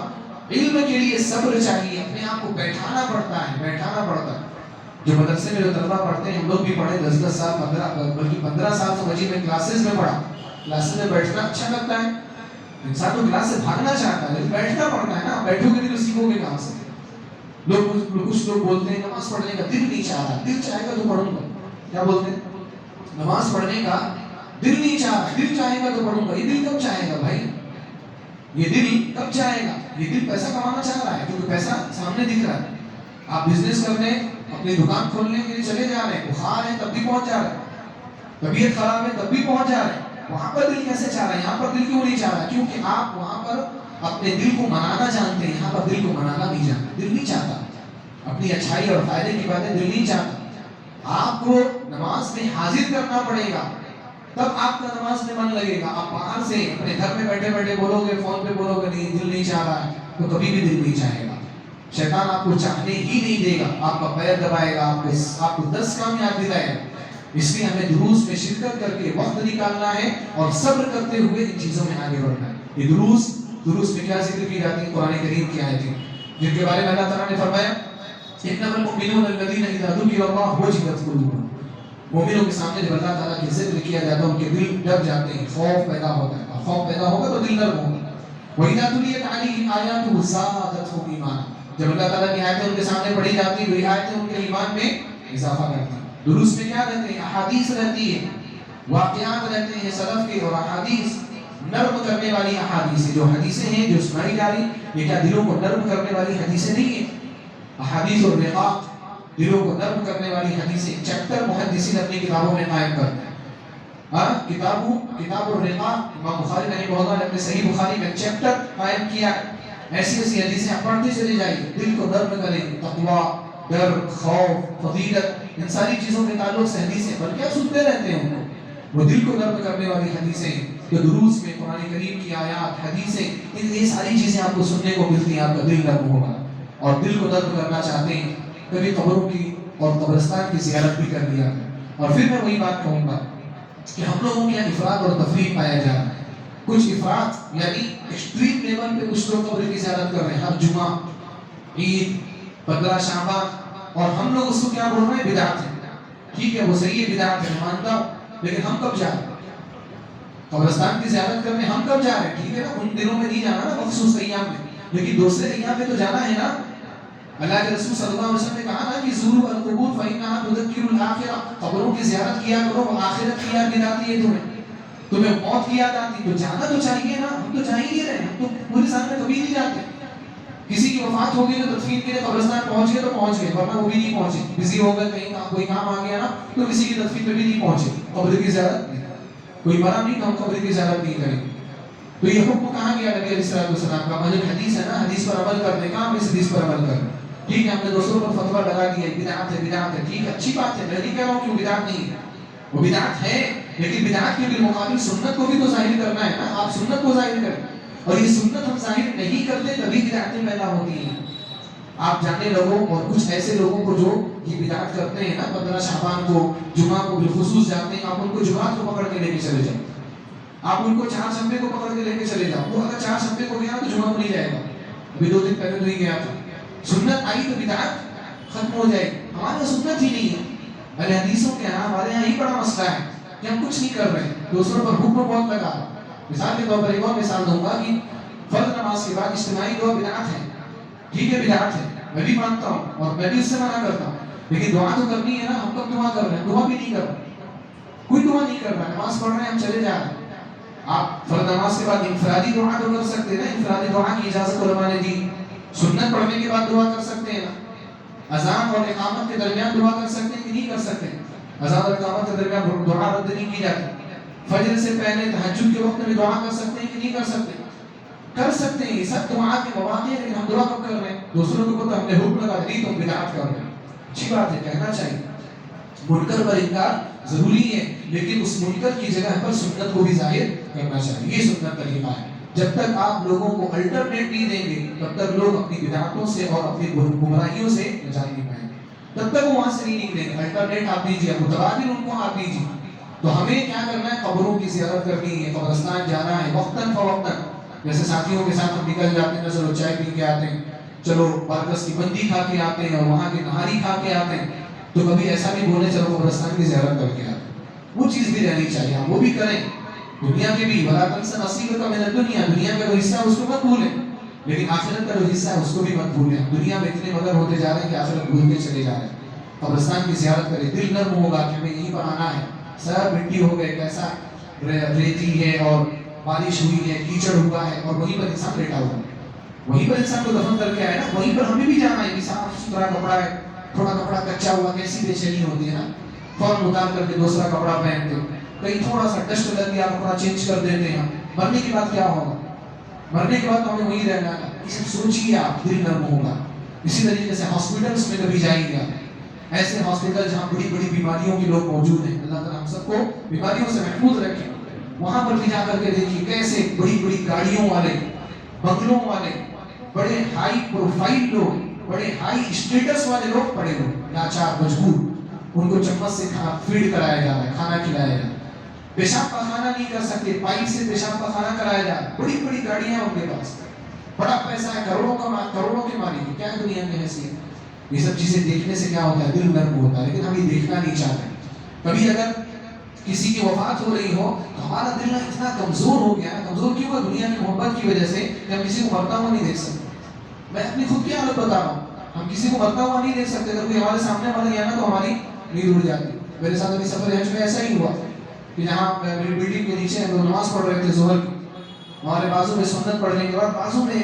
S2: علم کے لیے صبر چاہیے، اپنے آپ کو بیٹھانا پڑتا ہے. جو مدرسے میں جو طلبہ پڑھتے ہیں، ہم لوگ بھی پڑھے 10 سال 15 سال تو بلکہ میں کلاسز میں پڑھا. کلاسز میں بیٹھنا اچھا لگتا ہے، انسان تو کلاس سے بھاگنا چاہتا ہے لیکن بیٹھنا پڑتا ہے نا, بیٹھو گے تو سیکھو گے کہاں سے؟ کچھ لوگ بولتے ہیں نماز پڑھنے کا دل نہیں چاہ رہا, دل چاہے گا تو پڑھوں گا. کیا بولتے ہیں؟ نماز پڑھنے کا دل نہیں چاہ رہا, دل چاہے گا تو پڑھوں گا. یہ دل کب چاہے گا بھائی؟ یہ دل کب چاہے گا؟ یہ دل پیسہ کمانا چاہ رہا ہے کیونکہ پیسہ سامنے دکھ رہا ہے. آپ بزنس کرنے, اپنی دکان کھولنے کے لیے چلے جا رہے ہیں, بخار ہے تب بھی پہنچ جا رہے ہیں, طبیعت خراب ہے تب بھی پہنچ جا رہے ہیں. وہاں پر دل کیسے چاہ رہا ہے, یہاں پر دل کیوں نہیں چاہ رہا؟ کیونکہ آپ وہاں پر اپنے دل کو منانا جانتے ہیں, یہاں پر دل کو منانا نہیں جانتے. دل نہیں چاہتا اپنی اچھائی اور فائدے کی باتیں, دل نہیں چاہتا. آپ کو نماز میں حاضر کرنا پڑے گا تب آپ کا نماز میں من لگے گا. آپ باہر سے اپنے گھر میں بیٹھے بیٹھے بولو گے, فون پہ بولو گے نہیں دل نہیں چاہ رہا ہے, تو کبھی بھی دل نہیں چاہے گا. شیطان آپ کو چاہنے ہی نہیں دے گا, آپ کا پیر دبائے گا, آپ کو 10 کام یاد دلائے گا. اس لیے ہمیں دروس میں شرکت کر کے وقت نکالنا ہے اور صبر کرتے ہوئے ان چیزوں میں آگے بڑھنا ہے. یہ دروس میں کیا ذکر کی جاتی ہے؟ قرآن کریم کی آیتیں جن کے بارے میں اللہ تعالیٰ نے فرمایا انما المؤمنون الذين اذا ذكر الله وجلت قلوبهم. مومنوں کے سامنے جب اللہ تعالیٰ کا ذکر کیا جاتا ہے ان کے دل ڈر جاتے ہیں, خوف پیدا ہوتا ہے. خوف پیدا ہوگا تو دل نرم ہوگا. وَإِذَا تُلِيَتْ عَلَيْهِمْ آيَاتُهُ زَادَتْهُمْ إِيمَانًا. جب اللہ تعالیٰ کی آیتیں ان کے سامنے پڑھی جاتی ہیں تو یہ آیتیں ان کے ایمان میں اضافہ کرتی ہیں. دروس میں کیا رہتے ہیں؟ احادیث رہتی ہے, واقعات رہتے ہیں سلف کے, اور احادیث نرم کرنے والی احادیث. جو حدیثیں ہیں جو سنائی جا رہی یہ کیا دلوں کو نرم کرنے والی حدیثیں نہیں ہیں؟ احادیث اور رقاق دلوں کو نرم کرنے والی حدیثیں چیپٹر محدثین اپنی کتابوں میں قائم کرتے ہیں. کتاب الرقاق امام بخاری رحمہ اللہ نے اپنے صحیح بخاری میں چیپٹر قائم کیا. ایسی ایسی حدیثیں آپ پڑھتے چلے جائیے, دل کو نرم کریں. تقویٰ, ڈر, خوف, فضیلت, ان ساری چیزوں کے تعلق سے حدیثیں بلکہ آپ سنتے رہتے ہیں ان کو, وہ دل کو نرم کرنے والی حدیثیں. تو دروس میں قرآن کریم کی آیات, حدیثیں, یہ ساری چیزیں آپ کو سننے کو ملتی ہیں. آپ کا دل نرم ہوگا اور دل کو نرم کرنا چاہتے ہیں کبھی قبروں کی اور قبرستان کی زیارت بھی کر لیا. اور پھر میں وہی بات کہوں گا کہ ہم لوگوں کے یہاں افراط اور تفریط پایا جا رہا ہے. کچھ افراط یعنی ایکسٹریم لیول پہ کچھ لوگ قبر کی زیارت کر رہے ہیں. ہر جمعہ, عید, 15 شعبان, اور ہم لوگ اس کو کیا بول رہے ہیں؟ بدعت ہے. ٹھیک ہے, وہ صحیح ہے, بدعت ہے, میں مانتا ہوں, لیکن ہم کب جا رہے ہیں قبرستان کی زیارت کرنے؟ ہم کب جا رہے ہیں؟ ٹھیک ہے نا, ان دنوں میں نہیں جانا نا, مخصوص ایام میں, لیکن دوسرے ایام میں تو جانا ہے نا. اللہ کے رسول صلی اللہ علیہ وسلم نے کہا نا کہ زوروا القبور فإنها تذکر الآخرہ, قبروں کی زیارت کیا کرو, وہ آخرت کی یاد دلاتی ہے تمہیں موت کی یاد آتی. تو جانا تو چاہیے نا, ہم تو جا ہی نہیں رہے. ہم تو پورے سال میں کبھی نہیں جاتے. کسی کی وفات ہو گئی تو تدفین کے لیے قبرستان پہنچ گئے تو پہنچ گئے, ورنہ وہ بھی نہیں پہنچے. بزی ہو گئے, کہیں کوئی کام آ گیا نا, تو کسی کی تدفین پہ بھی نہیں پہنچے. قبر کی زیارت نہیں, کوئی مرا نہیں تو ہم قبر کی زیارت نہیں کریں. تو یہ حکم کہاں گیا نبی علیہ السلام کا؟ مجھے حدیث ہے نا, حدیث پر عمل کرنے کا, ہم اس حدیث پر عمل کریں. ٹھیک ہے, ہم نے دوسروں پر فتویٰ لگا دیا بدعت ہے, بدعت ہے, ٹھیک ہے, اچھی بات ہے, میں نہیں کہہ رہا ہوں کہ وہ بدعت نہیں ہے, وہ بدعت ہے, لیکن بدعت کے بالمقابل سنت کو بھی تو ظاہر کرنا ہے نا. آپ سنت کو ظاہر کریں, اور یہ سنت ہم ظاہر نہیں کرتے تبھی بدعتیں پیدا ہوتی ہیں. آپ جانے لوگوں اور کچھ ایسے لوگوں کو جو یہ بدعت کرتے ہیں نا, 15 شعبان کو, جمعہ کو بالخصوص جاتے ہیں, آپ ان کو جمعات کو پکڑ کے لے کے چلے جائیں. آپ ان کو 4 شنبے کو پکڑ کے لے کے چلے جاؤ, وہ اگر 4 شنبے کو گیا تو جمعہ کو نہیں جائے گا. ابھی 2 دن پہلے تو نہیں گیا تھا. سنت آئی تو بدعت ختم ہو جائے گی. ہمارے سنت ہی نہیں ہے. اہل حدیثوں کے یہاں, ہمارے یہاں ہی بڑا مسئلہ ہے کہ ہم کچھ نہیں کر رہے, دوسروں پر حکم بہت لگا. مثال کے طور پر ایک اور مثال دوں گا کہ فرض نماز کے بعد اجتماعی دعا بدعت ہے. ٹھیک ہے, بدعت ہے, میں بھی مانتا ہوں اور میں بھی اس سے منع کرتا ہوں, لیکن دعا تو کرنی ہے نا. ہم کب دعا کر رہے ہیں؟ دعا بھی نہیں کر رہے, کوئی دعا نہیں کر رہا. نماز پڑھ رہے ہیں, ہم چلے جا رہے ہیں. آپ فرض نماز کے بعد انفرادی دعا تو کر سکتے ہیں نا, انفرادی دعا کی اجازت علماء نے دی. سنت پڑھنے کے بعد دعا کر سکتے ہیں نا. اذان اور اقامت کے درمیان دعا کر سکتے ہیں کہ نہیں کر سکتے؟ اذان اور اقامت کے درمیان دعا رد نہیں کی جاتی. فجر سے پہلے تہجد کے وقت میں دعا کر سکتے ہیں کہ نہیں کر سکتے؟ کر سکتے ہیں. یہ سب دعا کے مواقع ہیں, لیکن ہم دعا کب کر رہے ہیں؟ دوسروں کو پتہ, ہم نے حکم لگا دی, تم بدعت کر رہے ہیں. اچھی بات ہے, کہنا چاہیے. منکر پر انکار ضروری ہے, لیکن اس منکر کی جگہ پر سنت کو بھی ظاہر کرنا چاہیے. یہ سنت طریقہ ہے. جب تک آپ لوگوں کو الٹرنیٹ نہیں دیں گے تب تک لوگ اپنی بدعتوں سے اور اپنی گمراہیوں سے نجات نہیں پائیں گے. تب تک وہ وہاں سے نہیں نکلیں گے. الٹرنیٹ آپ دیجیے, متبادل ان کو آپ دیجیے. تو ہمیں کیا کرنا ہے؟ قبروں کی زیارت کرنی ہے, قبرستان جانا ہے وقتاً فوقتاً. جیسے ساتھیوں کے ساتھ ہم نکل جاتے ہیں, چلو چائے پی کے آتے ہیں, چلو بارکس کی بندی کھا کے آتے ہیں, اور وہاں کی نہاری کھا کے آتے ہیں. تو کبھی ایسا نہیں بولے چلو قبرستان کی زیارت کر کے آتے ہیں. وہ چیز بھی رہنی چاہیے, ہم وہ بھی کریں, دنیا کے بھی ولا تنس نصیبک من الدنیا، دنیا کا جو حصہ ہے اس کو مت بھولیں، لیکن آخرت کا جو حصہ ہے اس کو بھی مت بھولیں. دنیا میں اتنے مگر ہوتے جا رہے ہیں کہ آخرت بھولتے چلے جا رہے ہیں. قبرستان کی زیارت کرے، دل نرم ہوگا کہ ہمیں یہیں پر آنا ہے. سب مٹی ہو گئے، کیسا ریتی ہے اور بارش ہوئی ہے، کیچڑ ہوا ہے، اور وہیں پر انسان لیٹا ہوا ہے. وہیں پر انسان کو دفن کر کے آئے نا، وہیں پر ہمیں بھی جانا ہے. صاف ستھرا کپڑا ہے، تھوڑا کپڑا کچا ہوا کیسی بے چینی ہوتی ہے نا، فوراً اتار کر کے دوسرا کپڑا پہنتے ہیں. کہیں تھوڑا سا ڈسٹ لگ گیا کپڑا چینج کر دیتے ہیں. مرنے کے بعد کیا ہوگا؟ مرنے کے بعد تو ہمیں وہیں رہنا ہے. یہ سب سوچیے آپ، دل نرم ہوگا. اسی طریقے سے ہاسپٹلس میں کبھی جائیں گے، ایسے ہاسپٹل جہاں بڑی بڑی بیماریوں کے لوگ موجود ہیں، اللہ تعالیٰ ہم سب کو بیماریوں سے محفوظ رکھے. وہاں پر بھی جا کر کے دیکھیے کیسے بڑی بڑی گاڑیوں والے، بنگلوں والے، بڑے ہائی پروفائل لوگ، بڑے ہائی اسٹیٹس والے لوگ پڑے ہوئے، لاچار مجبور، ان کو چمچ سے فیڈ کرایا جا رہا ہے، کھانا کھلایا جا رہا ہے. پیشاب پاخانہ نہیں کر سکتے، پائپ سے پیشاب پاخانہ کرایا جا رہا ہے. بڑی بڑی گاڑیاں ہیں ان کے پاس، بڑا پیسہ ہے، کروڑوں کے مالک. کیا ہے دنیا کی حیثیت؟ یہ سب چیزیں دیکھنے سے کیا ہوتا ہے؟ دل نرم ہوتا ہے. لیکن ہم یہ دیکھنا نہیں چاہتے. کبھی اگر کسی کی وفات ہو رہی ہو تو ہمارا دل اتنا کمزور ہو گیا ہے. کمزور کیوں ہے؟ دنیا کی محبت کی وجہ سے کہ ہم کسی کو مرتا ہوا نہیں دیکھ سکتے. میں اپنی خود کی حالت بتا رہا ہوں، ہم کسی کو مرتا ہوا نہیں دیکھ سکتے. اگر کوئی ہمارے سامنے مر گیا نا تو ہماری نیند اڑ جاتی. میرے ساتھ ابھی سفر حج میں ایسا ہی ہوا کہ جہاں میری بلڈنگ کے نیچے ہم لوگ نماز پڑھ رہے تھے ظہر کی، ہمارے بازو میں سنت پڑھنے کے بعد بازو میں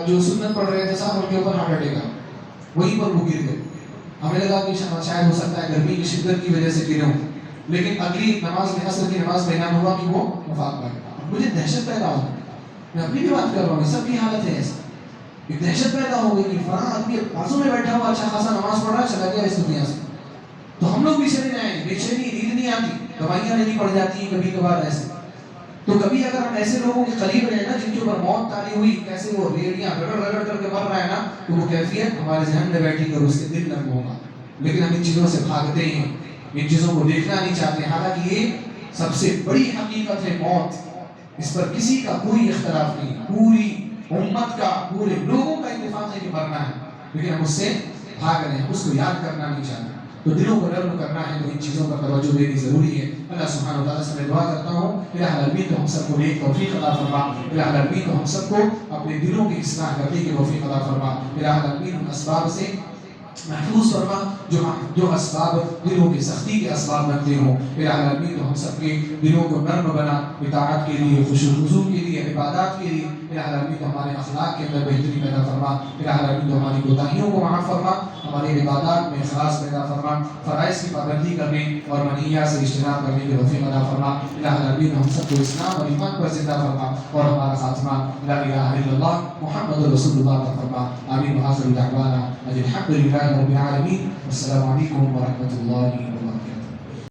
S2: جو سنت پڑھ رہے تھے صاحب ان کے اوپر ہارٹ اٹیک آیا، وہیں پر وہ گر گئے. ہمیں لگا کہ شاید ہو سکتا ہے گرمی کی شدت کی وجہ سے گرے ہوں، لیکن اگلی نماز میں عصر کی نماز میں اعلان ہوا کہ وہ وفات پا گئے. مجھے دہشت پیدا ہو گئی. میں اپنی بھی بات کر رہا ہوں، سب کی حالت ہے ایسی. ایک دہشت پیدا ہو گئی کہ فلاں آدمی بازو میں بیٹھا ہوا اچھا خاصا نماز پڑھ رہا ہے، چلا گیا اس دنیا سے. تو ہم لوگ بھی چلے جائیں، بے چینی، نیند نہیں آتی، دوائیاں نہیں پڑ جاتی ہیں کبھی کبھار ایسے. تو کبھی اگر ہم ایسے لوگوں کے قریب رہے نا جن کے اوپر موت تاری ہوئی، کیسے وہ ریڑیاں رگڑ رگڑ کر کے مر رہا ہے نا، تو وہ کیفیت ہمارے ذہن میں بیٹھی کر اس کے دل نرم ہوگا. لیکن ہم ان چیزوں سے بھاگتے ہیں، ان چیزوں کو دیکھنا نہیں چاہتے. حالانکہ یہ سب سے بڑی حقیقت ہے موت. اس پر کسی کا کوئی اختلاف نہیں، پوری امت کا، پورے لوگوں کا اتفاق ہے کہ مرنا ہے. لیکن ہم اس سے بھاگ رہے ہیں، اس کو یاد کرنا نہیں چاہتے. تو دلوں کو نرم کرنا ہے تو ان چیزوں پر توجہ دینی ضروری ہے. اللہ سبحانہ وتعالیٰ سے میں دعا کرتا ہوں الہ العالمین تو ہم سب کو نیک توفیق عطا فرما. الہ العالمین تو ہم سب کو اپنے دلوں کی اصلاح کرنے کی توفیق عطا فرما. الہ العالمین ان اسباب سے محفوظ فرما جو اسباب دلوں کی سختی کے اسباب بنتے ہوں. الہ العالمین تو ہم سب کے دلوں کو نرم بنا، اطاعت کے لیے، خشوع و خضوع کے لیے، عبادات کے لیے. الہ العالمین تو ہمارے اخلاق کے اندر بہتری پیدا فرما. الہ العالمین تو ہماری کوتاہیوں کو معاف فرما، ہمارے عبادات میں اخلاص پیدا فرما، فرائض کی پابندی کرنے اور منہیات سے اجتناب کرنے کی توفیق عطا فرما. الہ العالمین ہم سب کو اسلام اور ایمان پر زندہ فرما اور ہمارا خاتمہ لا الہ الا اللہ محمد رسول اللہ کا فرما. آمین. وآخر دعوانا الحمد للہ رب العالمین. السلام علیکم ورحمۃ اللہ